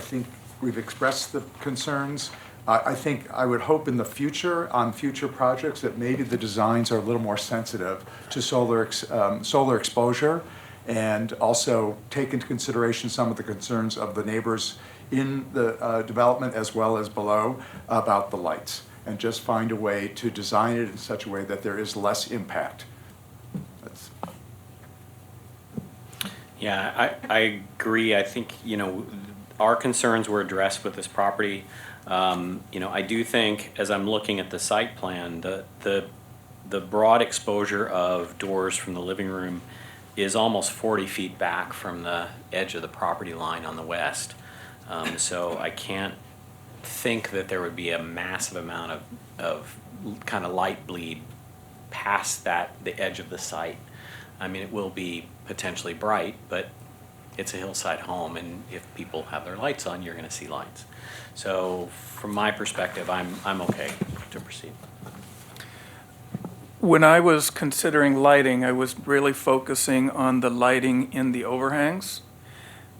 think we've expressed the concerns. I think I would hope in the future, on future projects, that maybe the designs are a little more sensitive to solar exposure, and also take into consideration some of the concerns of the neighbors in the development as well as below about the lights, and just find a way to design it in such a way that there is less impact. Yeah, I agree. I think, our concerns were addressed with this property. I do think, as I'm looking at the site plan, the broad exposure of doors from the living room is almost 40 feet back from the edge of the property line on the west. So I can't think that there would be a massive amount of kind of light bleed past the edge of the site. I mean, it will be potentially bright, but it's a hillside home, and if people have their lights on, you're going to see lights. So from my perspective, I'm okay to proceed. When I was considering lighting, I was really focusing on the lighting in the overhangs.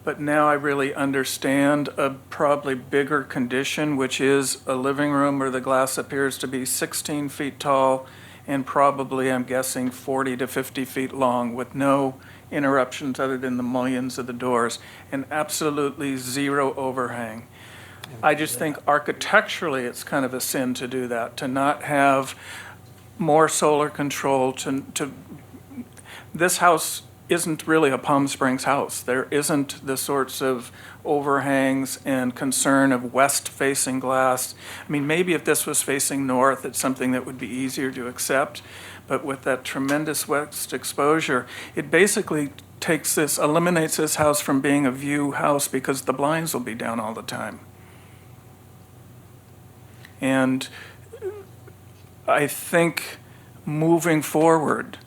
But now I really understand a probably bigger condition, which is a living room where the glass appears to be 16 feet tall and probably, I'm guessing, 40 to 50 feet long with no interruptions other than the mullions of the doors and absolutely zero overhang. I just think architecturally, it's kind of a sin to do that, to not have more solar control, this house isn't really a Palm Springs house. There isn't the sorts of overhangs and concern of west-facing glass. I mean, maybe if this was facing north, it's something that would be easier to accept. But with that tremendous west exposure, it basically eliminates this house from being a view house because the blinds will be down all the time. And I think moving forward,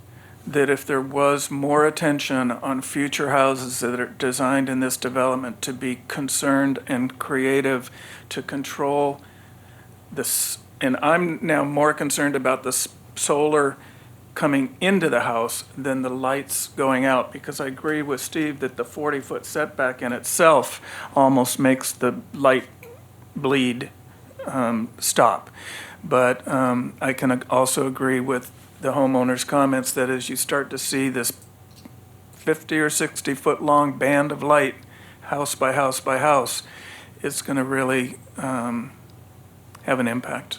that if there was more attention on future houses that are designed in this development to be concerned and creative to control this, and I'm now more concerned about the solar coming into the house than the lights going out, because I agree with Steve that the 40-foot setback in itself almost makes the light bleed stop. But I can also agree with the homeowner's comments that as you start to see this 50 or 60 foot long band of light, house by house by house, it's going to really have an impact.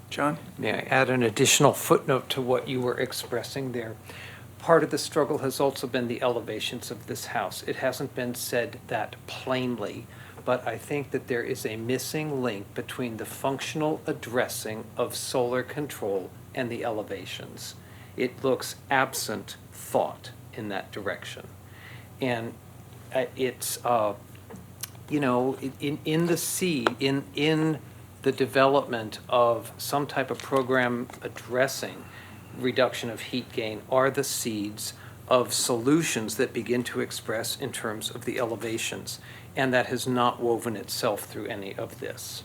John? May I add an additional footnote to what you were expressing there? Part of the struggle has also been the elevations of this house. It hasn't been said that plainly, but I think that there is a missing link between the functional addressing of solar control and the elevations. It looks absent thought in that direction. And it's, in the development of some type of program addressing reduction of heat gain are the seeds of solutions that begin to express in terms of the elevations. And that has not woven itself through any of this.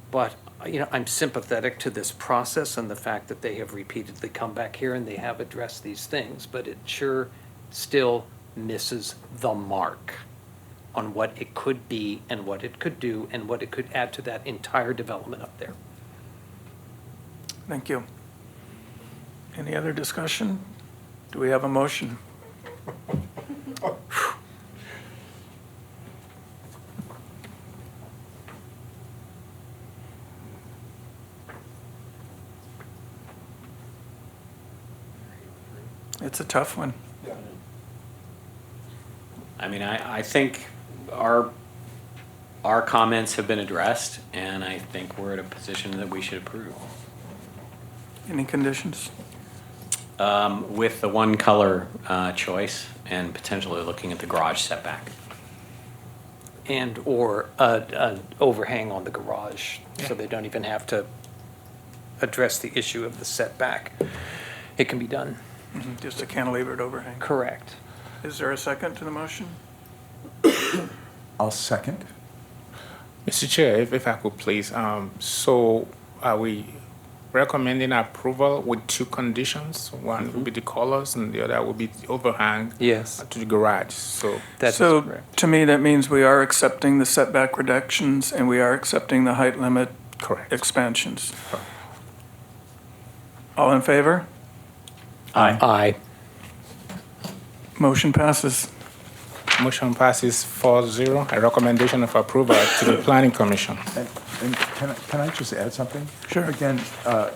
But, I'm sympathetic to this process and the fact that they have repeatedly come back here and they have addressed these things, but it sure still misses the mark on what it could be and what it could do and what it could add to that entire development up there. Thank you. Any other discussion? Do we have a motion? It's a tough one. I mean, I think our comments have been addressed, and I think we're at a position that we should approve. Any conditions? With the one color choice and potentially looking at the garage setback. And or an overhang on the garage, so they don't even have to address the issue of the setback. It can be done. Just a cantilevered overhang. Correct. Is there a second to the motion? I'll second. Mr. Chair, if I could please, so are we recommending approval with two conditions? One would be the colors and the other would be the overhang Yes. to the garage. So So to me, that means we are accepting the setback reductions and we are accepting the height limit correct. expansions. All in favor? Aye. Motion passes. Motion passes 4-0. A recommendation of approval to the Planning Commission. And can I just add something? Sure. Again,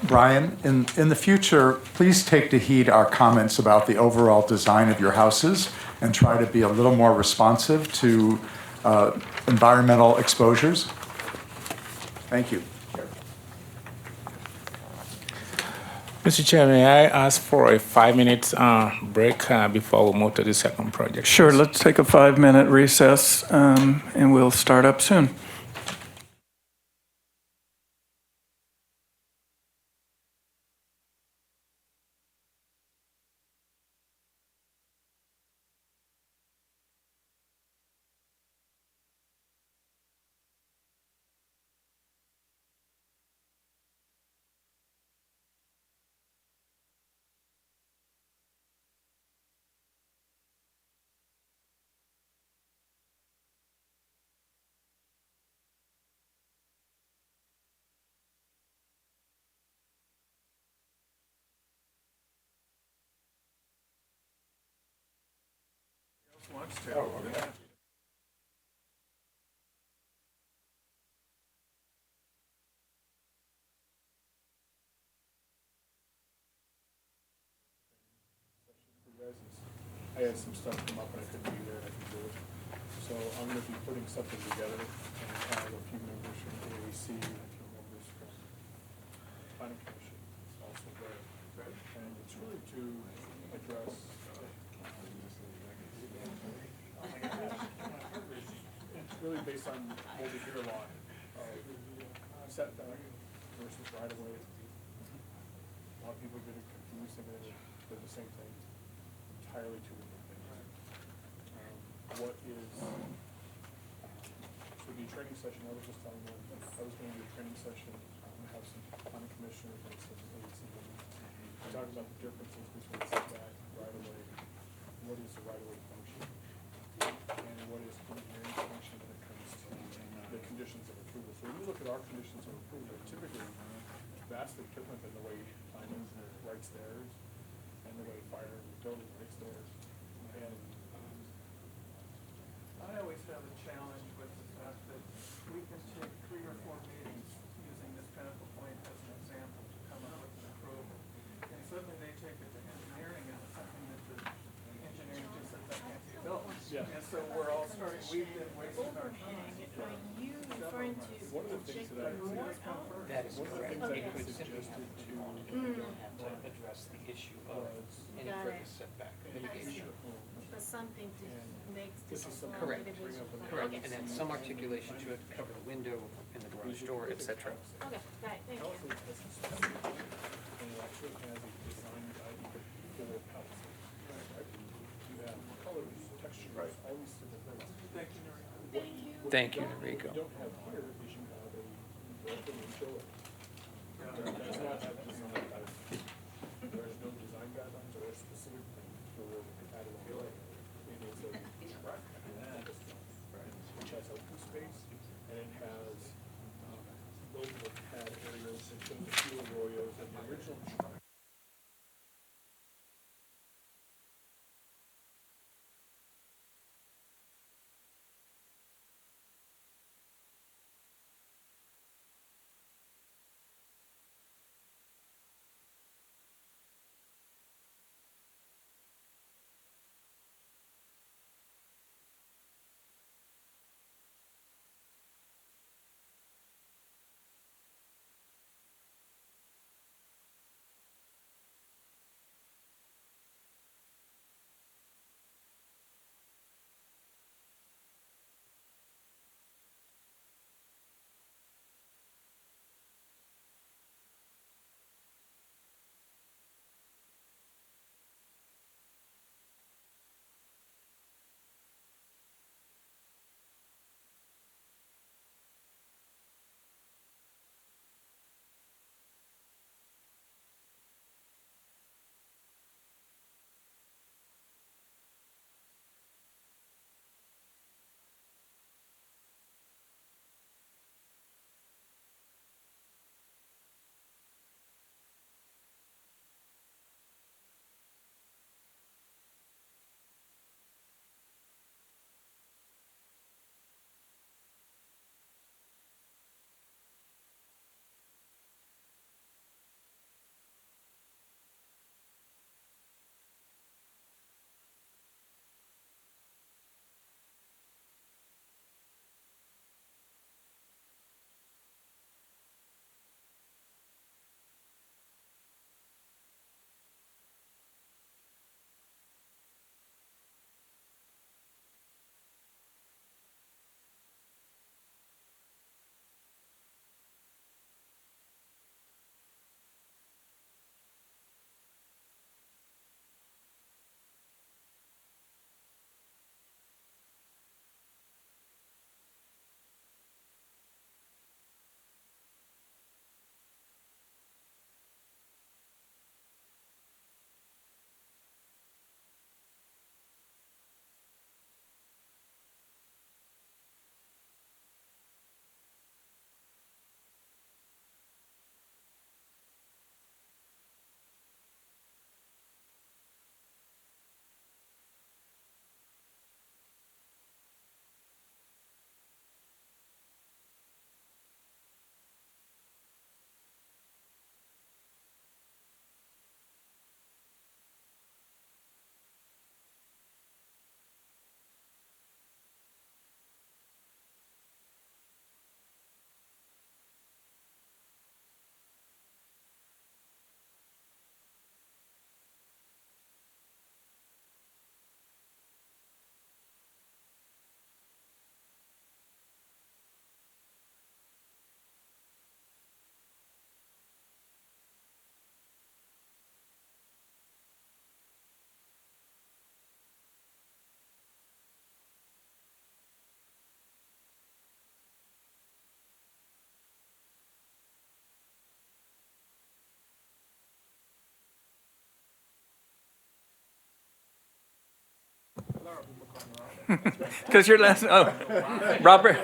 Brian, in the future, please take to heed our comments about the overall design of your houses and try to be a little more responsive to environmental exposures. Thank you. Mr. Chair, may I ask for a 5-minute break before we move to the second project? Sure, let's take a 5-minute recess and we'll start up soon. I had some stuff come up and I couldn't be there and I could do it. So I'm gonna be putting something together and have a few members from AAC and a few members from planning commission also there. And it's really to address. It's really based on what we hear a lot of setback versus right of way. A lot of people get it confused and they're the same thing. Entirely two different things. What is, so the training session, I was just telling them, I was going to do a training session, have some planning commissioners and some AEC members. Talk about the differences between setback, right of way, what is the right of way function, and what is engineering function when it comes to the conditions of approval. So when you look at our conditions of approval, they're typically vastly different than the way planning writes theirs and the way fire and utility writes theirs. And I always have a challenge with the fact that we can take 3 or 4 meetings using this Pinnacle Point as an example to come up with an approval. And suddenly they take it to engineering and it's something that the engineering just said that can't be built. Yeah. And so we're all starting, we've been wasting our time. Are you referring to one of the things that I, That is one of the correct. things I It had would simply suggested have to to, come, you don't have to address the issue of any Got further it. setback I see. mitigation. But something to make This this is something Correct. to bring up in the- Correct, and then some articulation to it, cover the window in the garage door, et cetera. Okay, got it, thank you. also has some specific, and it actually has a design guide for palaces. Right? You have colors, textures, all these different things. Thank you, Noreen. Thank you. Thank you, What you Enrico. don't have here is you have a residential. It does not have design guidelines. There's no design guidelines or a specific thing for added on. It is a track, which has open space, and it has local pad areas that show the fuel arroyos and the original track. Because your last, oh, Robert.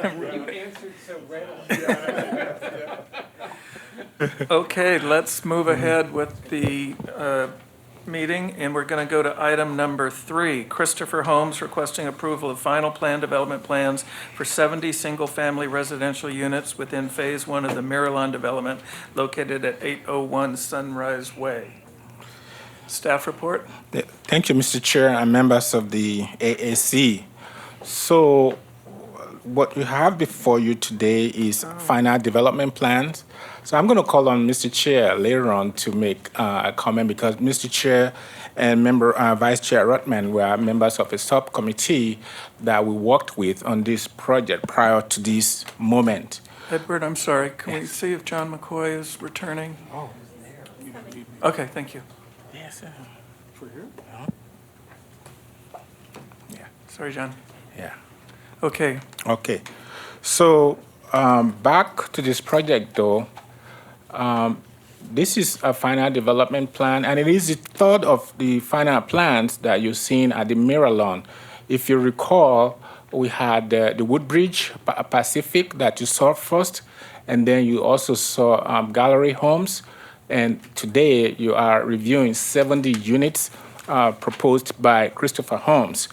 Okay, let's move ahead with the meeting, and we're going to go to item number 3. Christopher Holmes requesting approval of final plan development plans for 70 single-family residential units within Phase 1 of the Miralon development located at 801 Sunrise Way. Staff report? Thank you, Mr. Chair and members of the AAC. So what you have before you today is final development plans. So I'm going to call on Mr. Chair later on to make a comment because Mr. Chair and Vice Chair Rutman were members of a subcommittee that we worked with on this project prior to this moment. Edward, I'm sorry, can we see if John McCoy is returning? Oh, Okay, thank you. yes, sir. Yeah, Sorry, John. yeah. Okay, Okay, so back to this project though. This is a final development plan, and it is the third of the final plans that you've seen at the Miralon. If you recall, we had the Woodbridge Pacific that you saw first, and then you also saw Gallery Homes, and today you are reviewing 70 units proposed by Christopher Holmes.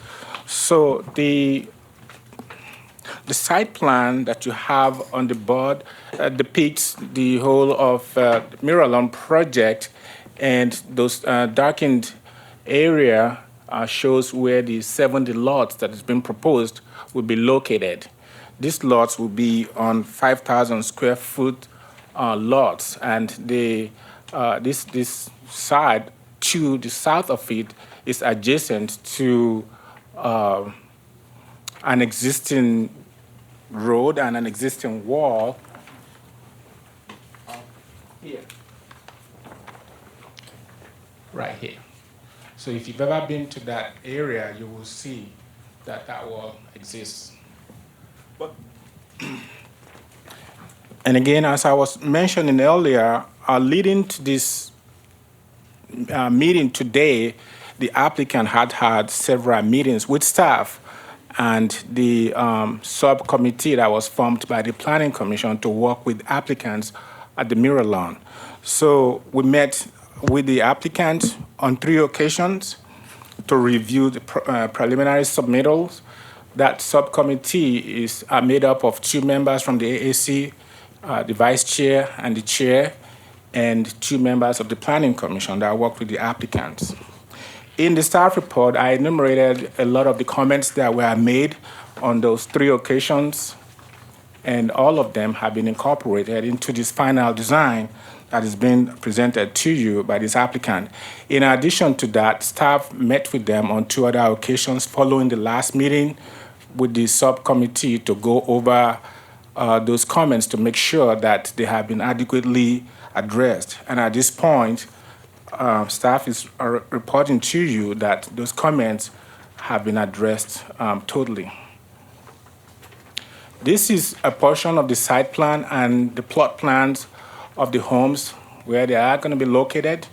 So the site plan that you have on the board depicts the whole of Miralon project, and those darkened area shows where the 70 lots that has been proposed will be located. These lots will be on 5,000 square foot lots, and this side to the south of it is adjacent to an existing road and an existing wall here, right here. So if you've ever been to that area, you will see that that wall exists. And again, as I was mentioning earlier, leading to this meeting today, the applicant had several meetings with staff and the subcommittee that was formed by the Planning Commission to work with applicants at the Miralon. So we met with the applicant on 3 occasions to review the preliminary submittals. That subcommittee is made up of 2 members from the AAC, the vice chair and the chair, and 2 members of the Planning Commission that worked with the applicants. In the staff report, I enumerated a lot of the comments that were made on those 3 occasions, and all of them have been incorporated into this final design that is being presented to you by this applicant. In addition to that, staff met with them on 2 other occasions following the last meeting with the subcommittee to go over those comments to make sure that they have been adequately addressed. And at this point, staff is reporting to you that those comments have been addressed totally. This is a portion of the site plan and the plot plans of the homes where they are going to be located.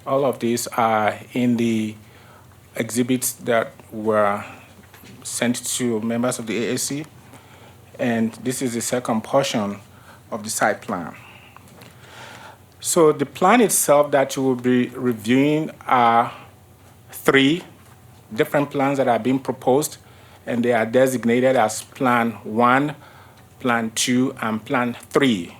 All of these are in the exhibits that were sent to members of the AAC, and this is the second portion of the site plan. So the plan itself that you will be reviewing are 3 different plans that are being proposed, and they are designated as Plan 1, Plan 2, and Plan 3.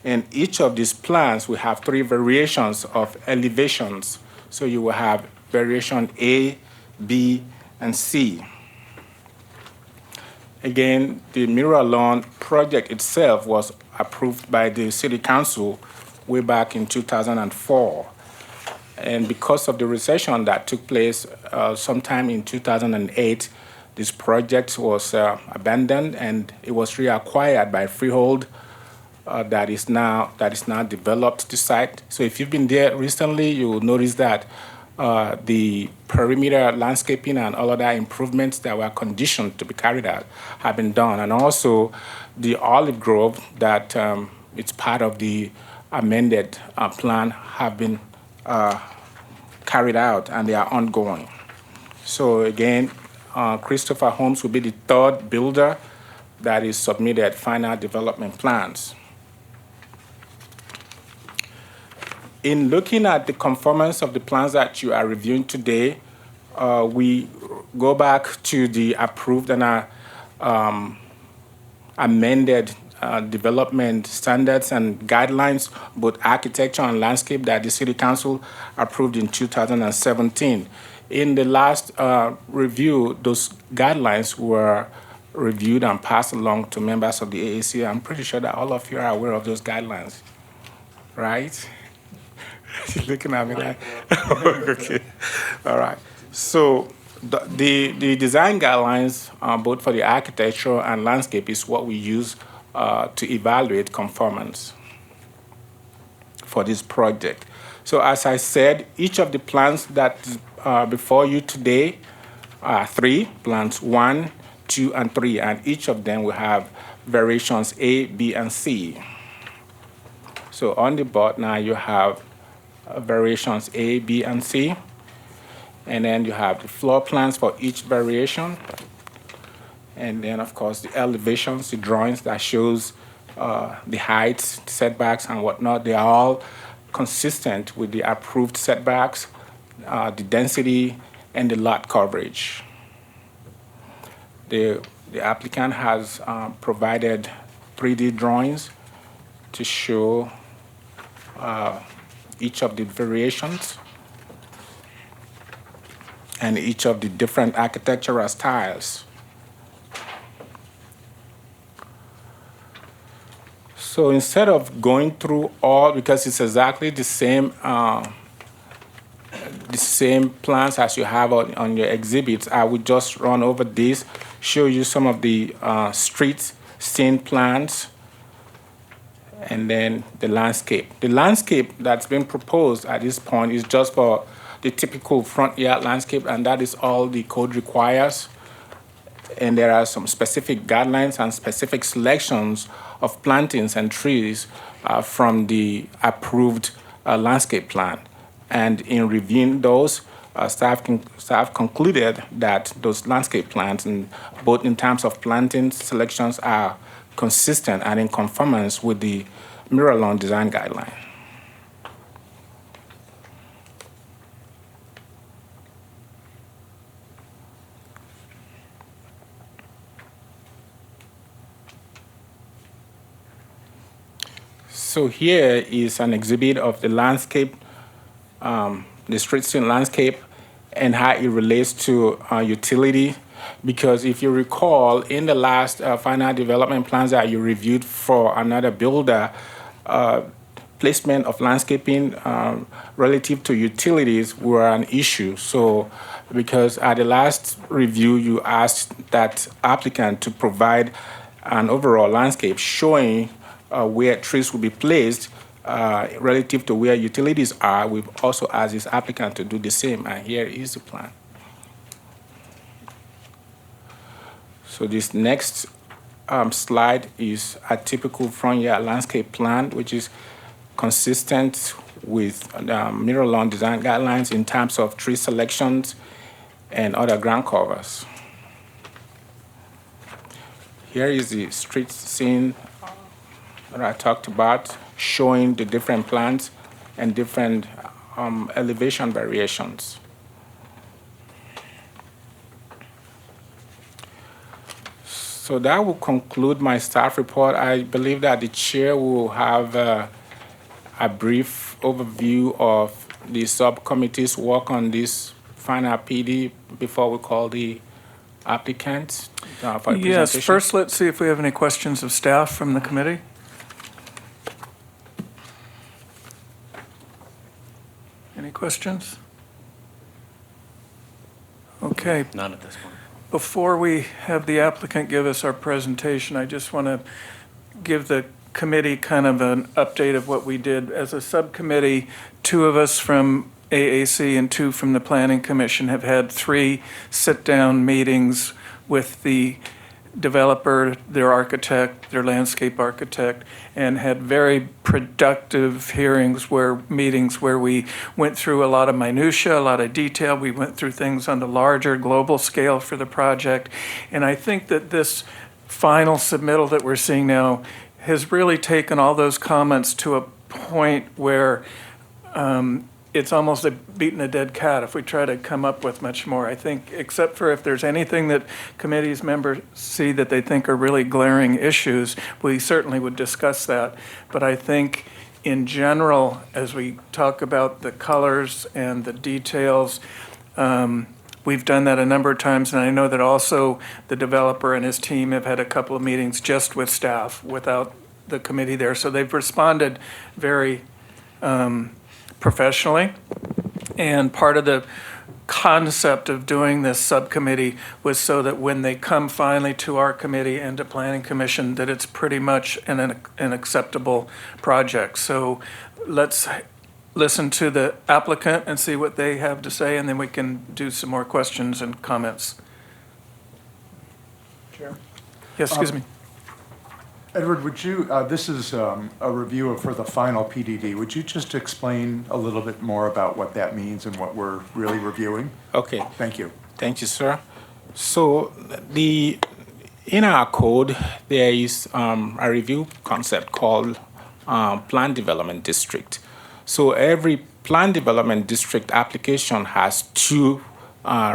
In each of these plans, we have 3 variations of elevations. So you will have variation A, B, and C. Again, the Miralon project itself was approved by the City Council way back in 2004. And because of the recession that took place sometime in 2008, this project was abandoned and it was reacquired by Freehold that is now developed the site. So if you've been there recently, you will notice that the perimeter landscaping and all other improvements that were conditioned to be carried out have been done. And also the olive grove that it's part of the amended plan have been carried out and they are ongoing. So again, Christopher Holmes will be the third builder that is submitted final development plans. In looking at the conformance of the plans that you are reviewing today, we go back to the approved and amended development standards and guidelines, both architecture and landscape, that the City Council approved in 2017. In the last review, those guidelines were reviewed and passed along to members of the AAC. I'm pretty sure that all of you are aware of those guidelines, right? You're looking at me like, okay, all right. So the design guidelines, both for the architecture and landscape, is what we use to evaluate conformance for this project. So as I said, each of the plans that are before you today are 3, plans 1, 2, and 3, and each of them will have variations A, B, and C. So on the board now you have variations A, B, and C, and then you have the floor plans for each variation, and then of course the elevations, the drawings that shows the heights, setbacks, and whatnot. They are all consistent with the approved setbacks, the density, and the lot coverage. The applicant has provided 3D drawings to show each of the variations and each of the different architectural styles. So instead of going through all, because it's exactly the same plans as you have on your exhibits, I would just run over this, show you some of the street scene plans, and then the landscape. The landscape that's been proposed at this point is just for the typical front yard landscape, and that is all the code requires. And there are some specific guidelines and specific selections of plantings and trees from the approved landscape plan. And in reviewing those, staff concluded that those landscape plans, both in terms of planting selections, are consistent and in conformance with the Mirror Lawn design guideline. So here is an exhibit of the landscape, the street scene landscape, and how it relates to utility. Because if you recall, in the last final development plans that you reviewed for another builder, placement of landscaping relative to utilities were an issue. So because at the last review, you asked that applicant to provide an overall landscape showing where trees will be placed relative to where utilities are. We've also asked this applicant to do the same, and here is the plan. So this next slide is a typical front yard landscape plan, which is consistent with Mirror Lawn design guidelines in terms of tree selections and other ground covers. Here is the street scene that I talked about, showing the different plants and different elevation variations. So that will conclude my staff report. I believe that the chair will have a brief overview of the subcommittee's work on this final PD before we call the applicant for the Yes, presentation. first let's see if we have any questions of staff from the committee. Any questions? Okay. None at this point. Before we have the applicant give us our presentation, I just want to give the committee kind of an update of what we did. As a subcommittee, 2 of us from AAC and 2 from the Planning Commission have had 3 sit-down meetings with the developer, their architect, their landscape architect, and had very productive meetings where we went through a lot of minutia, a lot of detail. We went through things on the larger global scale for the project. And I think that this final submittal that we're seeing now has really taken all those comments to a point where it's almost beating a dead cat if we try to come up with much more. I think, except for if there's anything that committee's members see that they think are really glaring issues, we certainly would discuss that. But I think in general, as we talk about the colors and the details, we've done that a number of times, and I know that also the developer and his team have had a couple of meetings just with staff, without the committee there. So they've responded very professionally. And part of the concept of doing this subcommittee was so that when they come finally to our committee and to Planning Commission, that it's pretty much an acceptable project. So let's listen to the applicant and see what they have to say, and then we can do some more questions and comments. Chair? Yes, excuse me. Edward, would you, this is a review for the final PDD. Would you just explain a little bit more about what that means and what we're really reviewing? Okay. Thank you. Thank you, sir. So in our code, there is a review concept called Plan Development District. So every Plan Development District application has two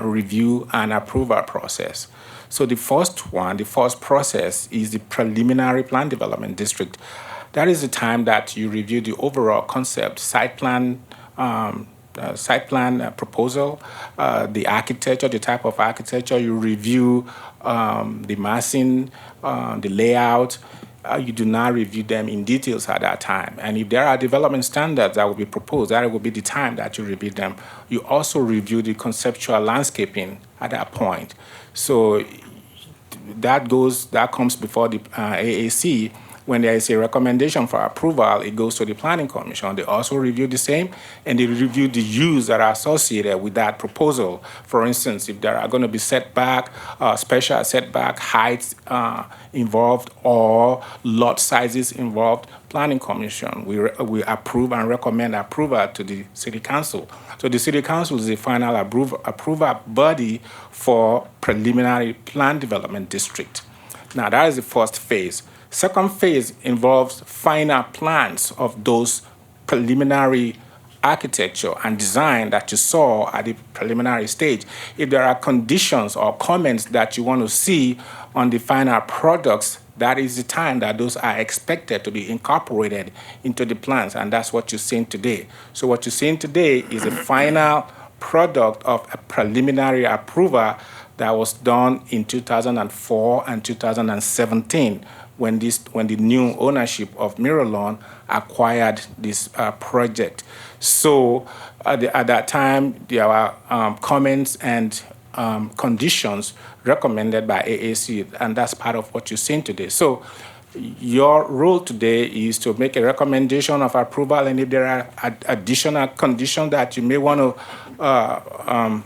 review and approval process. So the first process is the preliminary plan development district. That is the time that you review the overall concept, site plan proposal, the architecture, the type of architecture. You review the massing, the layout. You do not review them in details at that time. And if there are development standards that will be proposed, that will be the time that you review them. You also review the conceptual landscaping at that point. So that comes before the AAC. When there is a recommendation for approval, it goes to the Planning Commission. They also review the same, and they review the use that are associated with that proposal. For instance, if there are going to be special setback heights involved or lot sizes involved, Planning Commission, we approve and recommend approval to the City Council. So the City Council is the final approval body for preliminary plan development district. Now, that is the first phase. Second phase involves final plans of those preliminary architecture and design that you saw at the preliminary stage. If there are conditions or comments that you want to see on the final products, that is the time that those are expected to be incorporated into the plans, and that's what you're seeing today. So what you're seeing today is a final product of a preliminary approval that was done in 2004 and 2017 when the new ownership of Miralon acquired this project. So at that time, there were comments and conditions recommended by AAC, and that's part of what you're seeing today. So your role today is to make a recommendation of approval, and if there are additional conditions that you may want to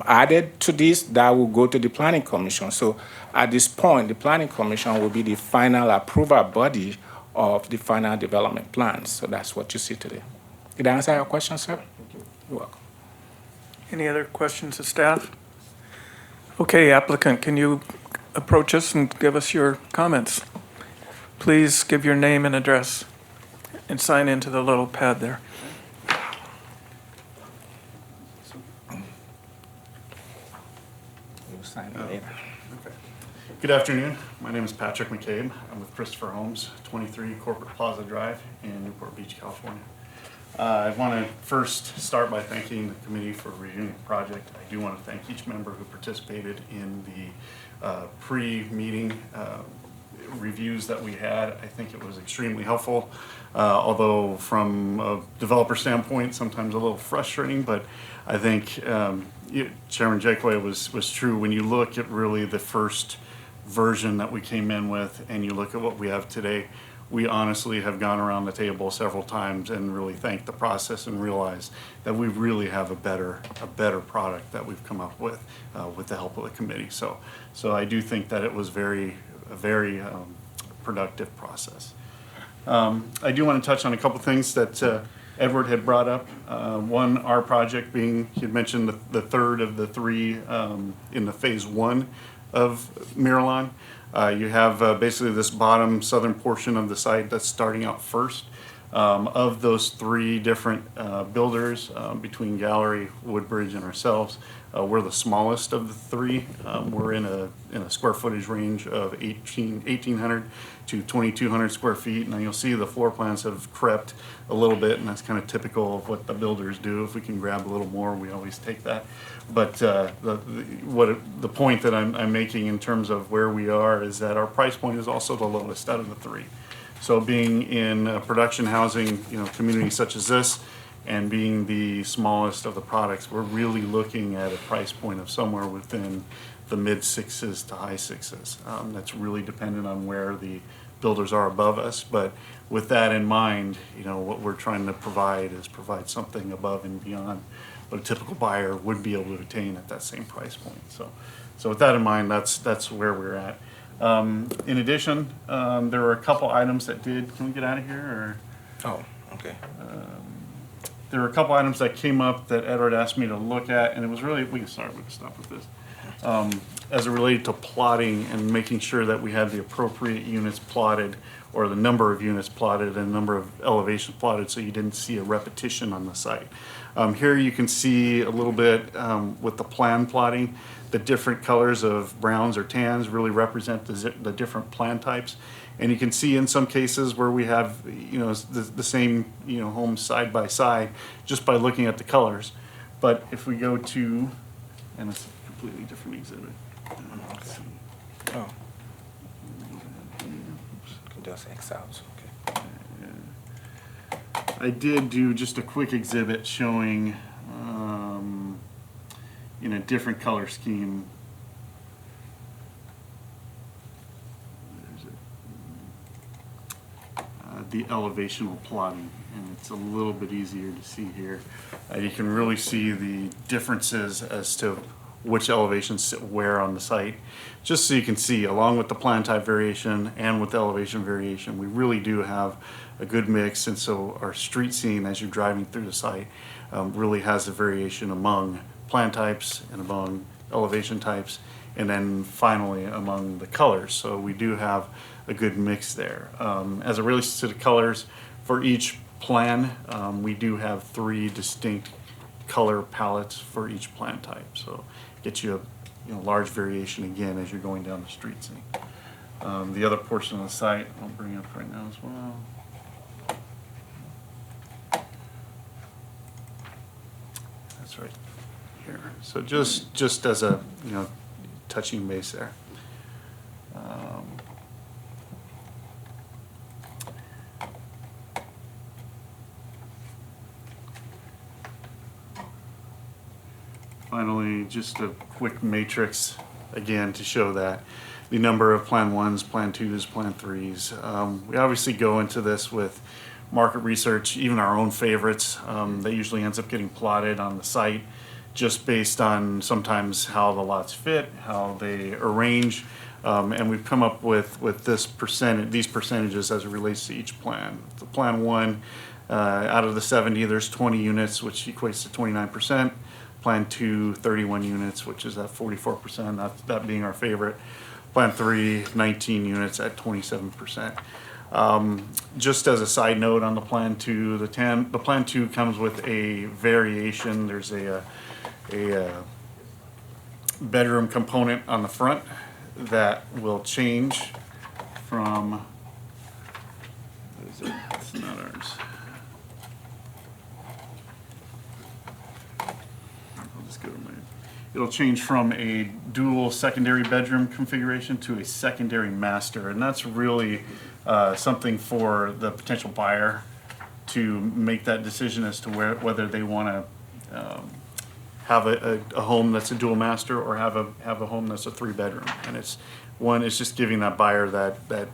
add to this, that will go to the Planning Commission. So at this point, the Planning Commission will be the final approval body of the final development plans. So that's what you see today. Did I answer your question, sir? You're welcome. Any other questions of staff? Okay, applicant, can you approach us and give us your comments? Please give your name and address and sign into the little pad there. You'll sign it later. Good afternoon. My name is Patrick McCabe. I'm with Christopher Homes, 23 Corporate Plaza Drive in Newport Beach, California. I want to first start by thanking the committee for reviewing the project. I do want to thank each member who participated in the pre-meeting reviews that we had. I think it was extremely helpful, although from a developer standpoint, sometimes a little frustrating, but I think Chairman Jakeway was true. When you look at really the first version that we came in with and you look at what we have today, we honestly have gone around the table several times and really thanked the process and realized that we really have a better product that we've come up with the help of the committee. So I do think that it was very a very productive process. I do want to touch on a couple things that Edward had brought up. One, our project being, he had mentioned the third of the three in the phase one of Miralon. You have basically this bottom southern portion of the site that's starting out first. Of those three different builders, between Gallery, Woodbridge, and ourselves, we're the smallest of the three. We're in a square footage range of 1,800 to 2,200 square feet. Now you'll see the floor plans have crept a little bit, and that's kind of typical of what the builders do. If we can grab a little more, we always take that. But the point that I'm making in terms of where we are is that our price point is also the lowest out of the three. So being in a production housing, community such as this, and being the smallest of the products, we're really looking at a price point of somewhere within the mid sixes to high sixes. That's really dependent on where the builders are above us. But with that in mind, what we're trying to provide is provide something above and beyond what a typical buyer would be able to attain at that same price point. So with that in mind, that's where we're at. In addition, there were a couple items that can we get out of here, or? Oh, okay. There were a couple items that came up that Edward asked me to look at, and it was really, we can stop with this. As it related to plotting and making sure that we had the appropriate units plotted, or the number of units plotted and number of elevations plotted, so you didn't see a repetition on the site. Here you can see a little bit with the plan plotting, the different colors of browns or tans really represent the different plan types. And you can see in some cases where we have, the same, homes side by side, just by looking at the colors. But if we go to, and it's a completely different exhibit. Let's see. Oh. Can just X out, okay. I did do just a quick exhibit showing in a different color scheme. The elevational plotting, and it's a little bit easier to see here. You can really see the differences as to which elevations sit where on the site. Just so you can see, along with the plan type variation and with the elevation variation, we really do have a good mix. And so our street scene, as you're driving through the site, really has a variation among plan types and among elevation types, and then finally among the colors. So we do have a good mix there. As it relates to the colors, for each plan, we do have 3 distinct color palettes for each plan type. So it gets you a large variation again as you're going down the street scene. The other portion of the site I'll bring up right now as well. That's right here. So just as a touching base there. Finally, just a quick matrix again to show that the number of Plan 1s, Plan 2s, Plan 3s. We obviously go into this with market research, even our own favorites. That usually ends up getting plotted on the site just based on sometimes how the lots fit, how they arrange. And we've come up with these percentages as it relates to each plan. The Plan 1, out of the 70, there's 20 units, which equates to 29%. Plan 2, 31 units, which is at 44%, that being our favorite. Plan 3, 19 units at 27%. Just as a side note on the Plan 2, the Plan 2 comes with a variation. There's a bedroom component on the front that will change from, what is it? It's not ours. It'll change from a dual secondary bedroom configuration to a secondary master, and that's really something for the potential buyer to make that decision as to whether they want to have a home that's a dual master or have a home that's a 3-bedroom. And it's just giving that buyer that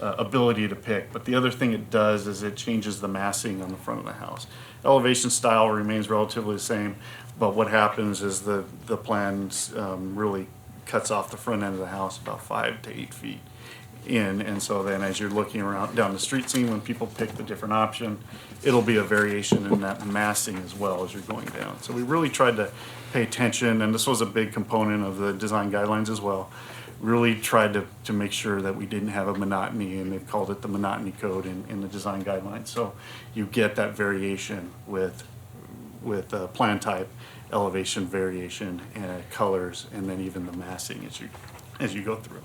ability to pick. But the other thing it does is it changes the massing on the front of the house. Elevation style remains relatively the same, but what happens is the plans really cuts off the front end of the house about 5 to 8 feet in. And so then as you're looking around down the street scene, when people pick the different option, it'll be a variation in that massing as well as you're going down. So we really tried to pay attention, and this was a big component of the design guidelines as well. Really tried to make sure that we didn't have a monotony, and they've called it the monotony code in the design guidelines. So you get that variation with plan type, elevation variation, colors, and then even the massing as you go through.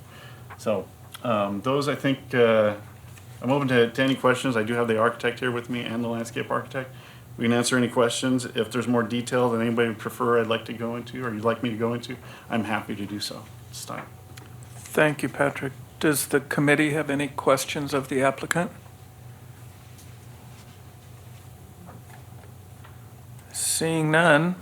So those, I think, I'm open to any questions. I do have the architect here with me and the landscape architect. We can answer any questions. If there's more detail that anybody would prefer I'd like to go into, or you'd like me to go into, I'm happy to do so this time. Thank you, Patrick. Does the committee have any questions of the applicant? Seeing none,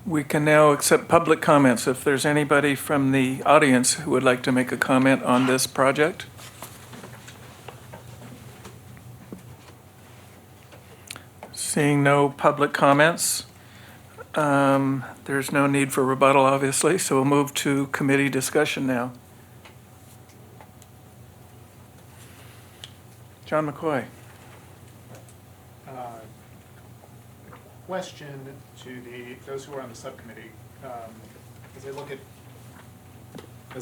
we can now accept public comments. If there's anybody from the audience who would like to make a comment on this project. Seeing no public comments, there's no need for rebuttal, obviously, so we'll move to committee discussion now. John McCoy. Question to those who are on the subcommittee. As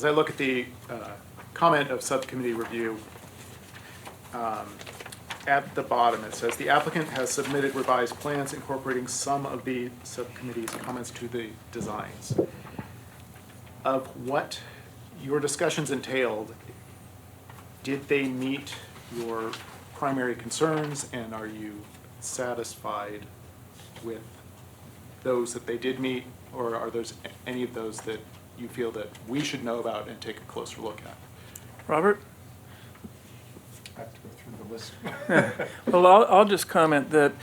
I look at the comment of subcommittee review, at the bottom it says the applicant has submitted revised plans incorporating some of the subcommittee's comments to the designs. Of what your discussions entailed, did they meet your primary concerns, and are you satisfied with those that they did meet, or are those any of those that you feel that we should know about and take a closer look at? Robert? I have to go through the list. Well, I'll just comment that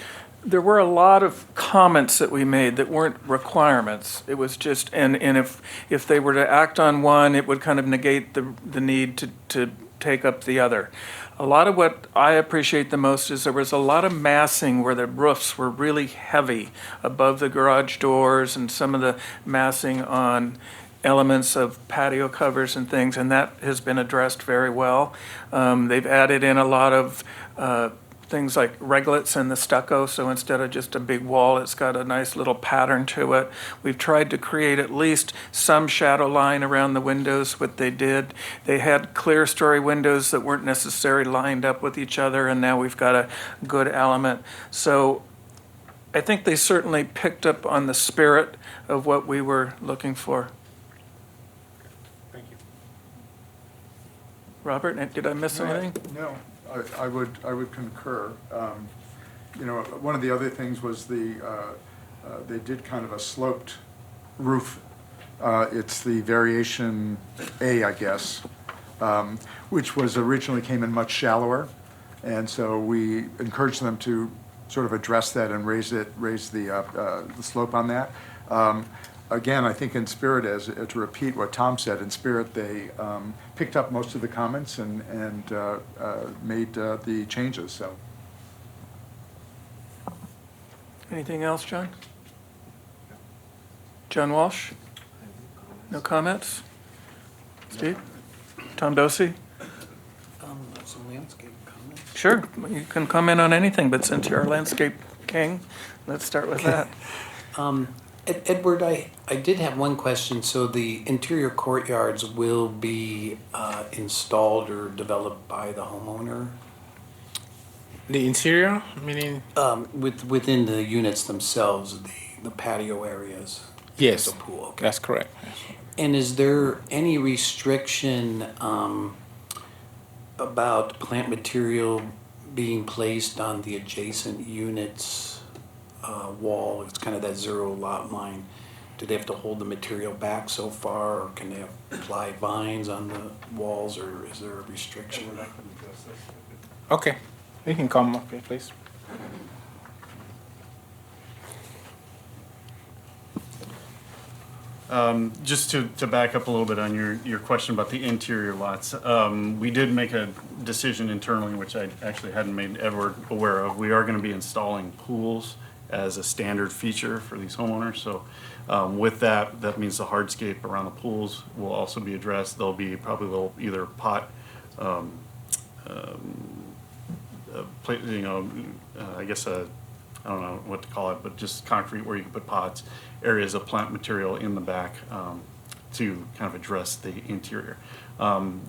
there were a lot of comments that we made that weren't requirements. It was just, and if they were to act on one, it would kind of negate the need to take up the other. A lot of what I appreciate the most is there was a lot of massing where the roofs were really heavy above the garage doors, and some of the massing on elements of patio covers and things, and that has been addressed very well. They've added in a lot of things like reglets in the stucco, so instead of just a big wall, it's got a nice little pattern to it. We've tried to create at least some shadow line around the windows, what they did. They had clear story windows that weren't necessarily lined up with each other, and now we've got a good element. So I think they certainly picked up on the spirit of what we were looking for. Thank you. Robert, did I miss anything? No, I would concur. You know, one of the other things was they did kind of a sloped roof. It's the variation A, I guess, which was originally came in much shallower. And so we encouraged them to sort of address that and raise the slope on that. Again, I think in spirit, to repeat what Tom said, in spirit, they picked up most of the comments and made the changes, so. Anything else, John? John Walsh? No comments? Steve? Tom Dosey? Some landscape comments. Sure, you can comment on anything, but since you're our landscape king, let's start with that. Edward, I did have one question. So the interior courtyards will be installed or developed by the homeowner? The interior, meaning? Within the units themselves, the patio areas? Yes, The pool, okay. that's correct. And is there any restriction about plant material being placed on the adjacent units' wall? It's kind of that zero lot line. Do they have to hold the material back so far, or can they apply vines on the walls, or is there a restriction? Okay, you can come up here, please. Just to back up a little bit on your question about the interior lots, we did make a decision internally, which I actually hadn't made Edward aware of. We are going to be installing pools as a standard feature for these homeowners. So with that, that means the hardscape around the pools will also be addressed. There'll be probably little either pot, I guess I don't know what to call it, but just concrete where you can put pots, areas of plant material in the back to kind of address the interior.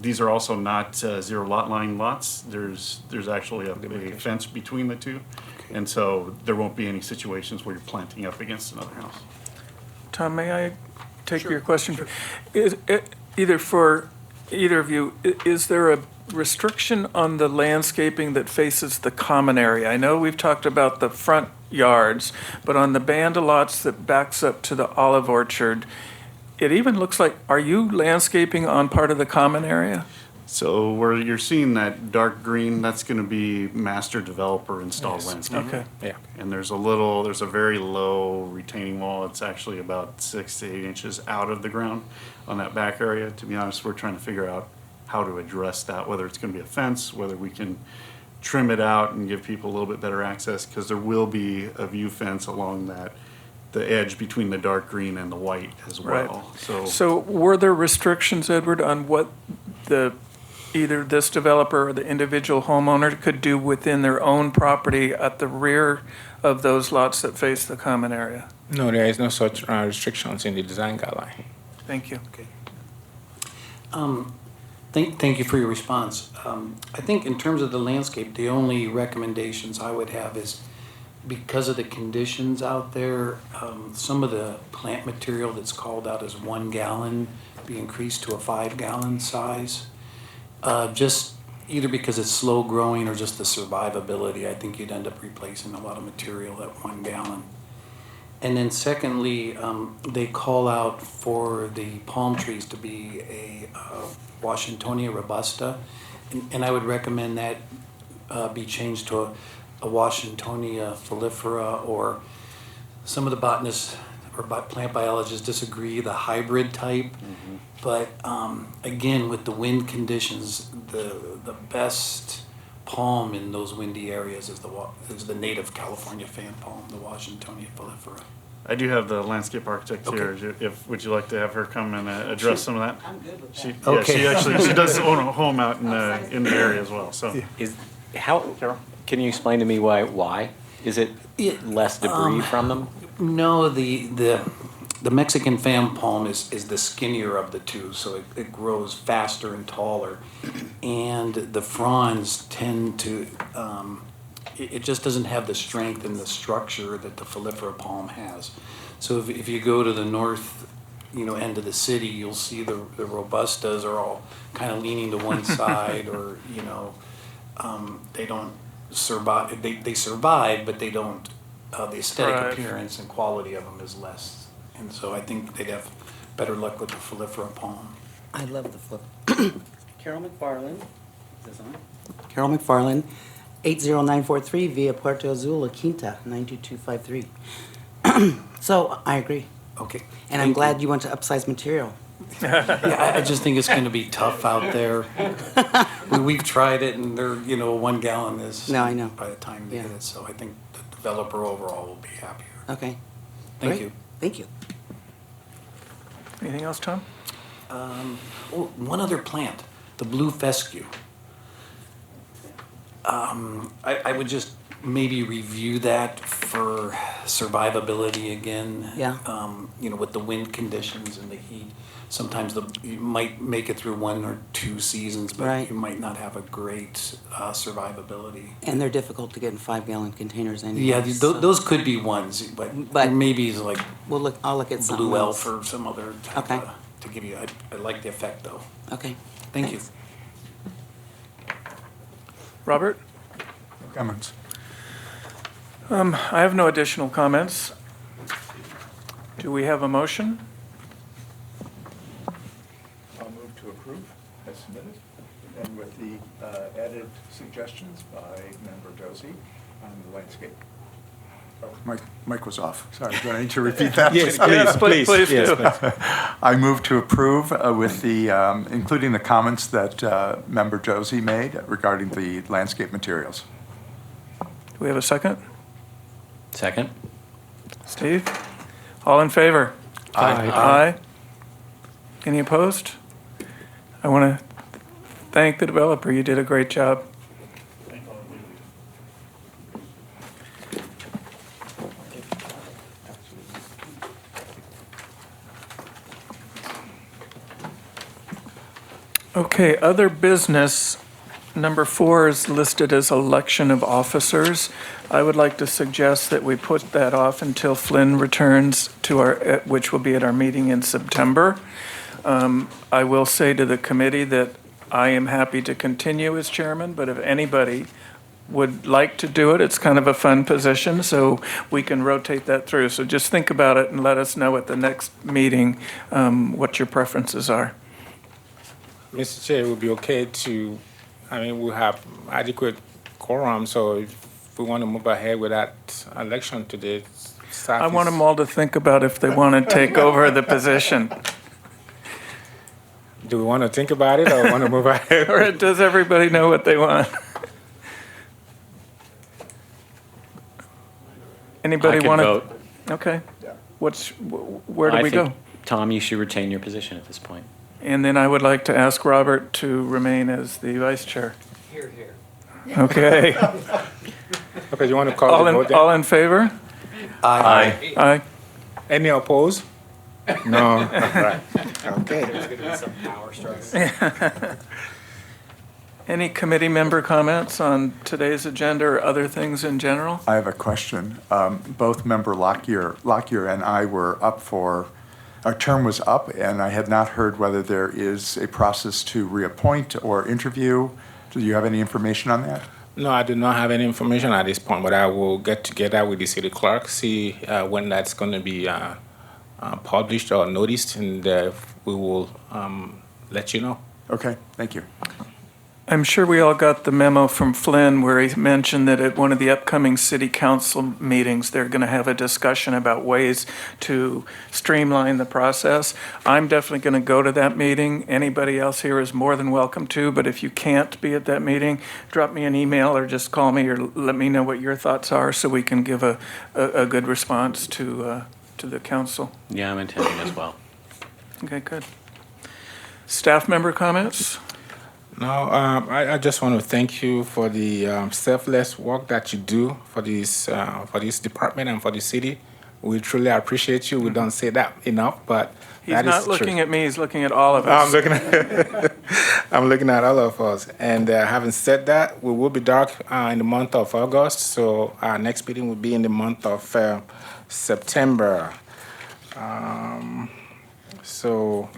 These are also not zero lot line lots. There's actually a fence between the two. And so there won't be any situations where you're planting up against another house. Tom, may I take your question? Is, either for either of you, is there a restriction on the landscaping that faces the common area? I know we've talked about the front yards, but on the band of lots that backs up to the olive orchard, it even looks like, are you landscaping on part of the common area? So where you're seeing that dark green, that's going to be master developer installed landscape. Okay. Yeah. And there's a very low retaining wall. It's actually about 6 to 8 inches out of the ground on that back area. To be honest, we're trying to figure out how to address that, whether it's going to be a fence, whether we can trim it out and give people a little bit better access, because there will be a view fence along the edge between the dark green and the white as well. So were there restrictions, Edward, on what either this developer or the individual homeowner could do within their own property at the rear of those lots that face the common area? No, there is no such restrictions in the design guideline. Thank you. Okay. Thank you for your response. I think in terms of the landscape, the only recommendations I would have is, because of the conditions out there, some of the plant material that's called out as 1 gallon be increased to a 5-gallon size. Just either because it's slow growing or just the survivability, I think you'd end up replacing a lot of material at 1 gallon. And then secondly, they call out for the palm trees to be a Washingtonia robusta, and I would recommend that be changed to a Washingtonia foliifera, or some of the botanists or plant biologists disagree, the hybrid type. Mm-hmm. But again, with the wind conditions, the best palm in those windy areas is the native California fan palm, the Washingtonia foliifera. I do have the landscape architect here. Would you like to have her come and address some of that? I'm good with that. She does own a home out in the area as well. So Can you explain to me why? Is it less debris from them? No, the Mexican fan palm is the skinnier of the two, so it grows faster and taller, and the fronds tend to. It just doesn't have the strength and the structure that the foliifera palm has. So if you go to the north, end of the city, you'll see the robustas are all kind of leaning to one side, or they don't survive. They survive, but they don't. The aesthetic appearance and quality of them is less, and so I think they'd have better luck with the foliifera palm. I love the flip. Carol McFarland, is this on? Carol McFarland, 80943 Via Puerto Azul, La Quinta, 92253. So I agree. Okay. And I'm glad you went to upsize material. Yeah, I just think it's going to be tough out there. We've tried it, and they're 1 gallon is. No, I know. By the time they get it, so I think the developer overall will be happier. Okay. Thank Great. you. Thank you. Anything else, Tom? One other plant, the blue fescue. I would just maybe review that for survivability again. Yeah. With the wind conditions and the heat. Sometimes you might make it through 1 or 2 seasons, but Right. you might not have a great survivability. And they're difficult to get in 5-gallon containers anyway. Yeah, so those could be ones, but maybe it's like I'll look at something blue else. elf or some other type Okay. to give you. I like the effect though. Okay. Thank you. Robert? Comments? I have no additional comments. Do we have a motion? I'll move to approve as submitted, and with the added suggestions by Member Josie on the landscape. Mike was off. Sorry, do I need to repeat that? Yes, please. Please Yes, do. please. I move to approve with the, including the comments that Member Josie made regarding the landscape materials. Do we have a second? Second? Steve? All in favor? Aye. Aye. Any opposed? I want to thank the developer. You did a great job. Okay, other business. Number 4 is listed as election of officers. I would like to suggest that we put that off until Flynn returns to our, which will be at our meeting in September. I will say to the committee that I am happy to continue as chairman, but if anybody would like to do it, it's kind of a fun position, so we can rotate that through. So just think about it and let us know at the next meeting what your preferences are. Mr. Chair, it would be okay to, I mean, we have adequate quorum, so if we want to move ahead with that election today, staff I want is- them all to think about if they want to take over the position. Do we want to think about it or want to move ahead? Or does everybody know what they want? Anybody I could want to? vote. Okay. Where do I we think, go? Tom, you should retain your position at this point. And then I would like to ask Robert to remain as the vice chair. Here. Okay. Okay, you want to call All the vote in, then? all in favor? Aye. Aye. Any opposed? No. Right. Okay. Any committee member comments on today's agenda or other things in general? I have a question. Both member Lockyer and I were up for, our term was up, and I had not heard whether there is a process to reappoint or interview. Do you have any information on that? No, I do not have any information at this point, but I will get together with the city clerk, see when that's going to be published or noticed, and we will let you know. Okay, thank you. I'm sure we all got the memo from Flynn where he mentioned that at one of the upcoming city council meetings, they're going to have a discussion about ways to streamline the process. I'm definitely going to go to that meeting. Anybody else here is more than welcome to, but if you can't be at that meeting, drop me an email or just call me or let me know what your thoughts are so we can give a good response to the council. Yeah, I'm intending as well. Okay, good. Staff member comments? No, I just want to thank you for the selfless work that you do for this department and for the city. We truly appreciate you. We don't say that enough, but He's that is not true. looking at me, he's looking at all of us. I'm looking at all of us. And having said that, we will be dark in the month of August, so our next meeting will be in the month of September. So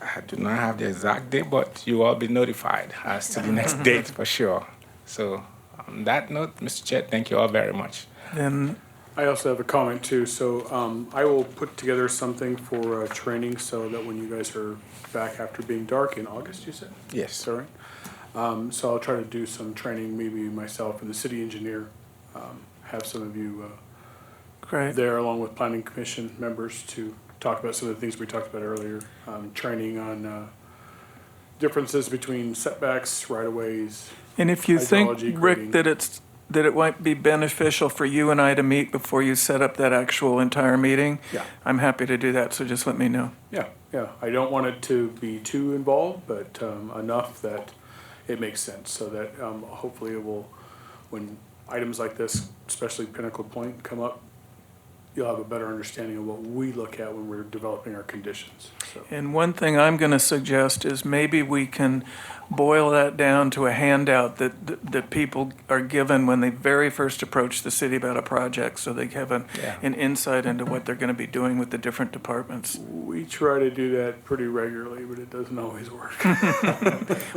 I do not have the exact date, but you will be notified as to the next date for sure. So on that note, Mr. Chair, thank you all very much. Then I also have a comment too. So I will put together something for training so that when you guys are back after being dark in August, you said? Yes. Sorry. So I'll try to do some training, maybe myself and the city engineer, have some of you Great. there along with planning commission members to talk about some of the things we talked about earlier. Training on differences between setbacks, right-of-ways. And if you think, Hydrology, Rick, grading. that it might be beneficial for you and I to meet before you set up that actual entire meeting, Yeah. I'm happy to do that, so just let me know. Yeah. I don't want it to be too involved, but enough that it makes sense, so that hopefully it will, when items like this, especially Pinnacle Point, come up, you'll have a better understanding of what we look at when we're developing our conditions. So, And one thing I'm going to suggest is maybe we can boil that down to a handout that people are given when they very first approach the city about a project, so they have an insight into what they're going to be doing with the different departments. we try to do that pretty regularly, but it doesn't always work.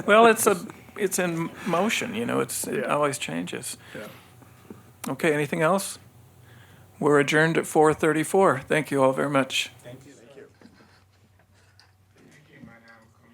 Well, it's in motion, it Yeah. always changes. Yeah. Okay, anything else? We're adjourned at 4:34. Thank you all very much.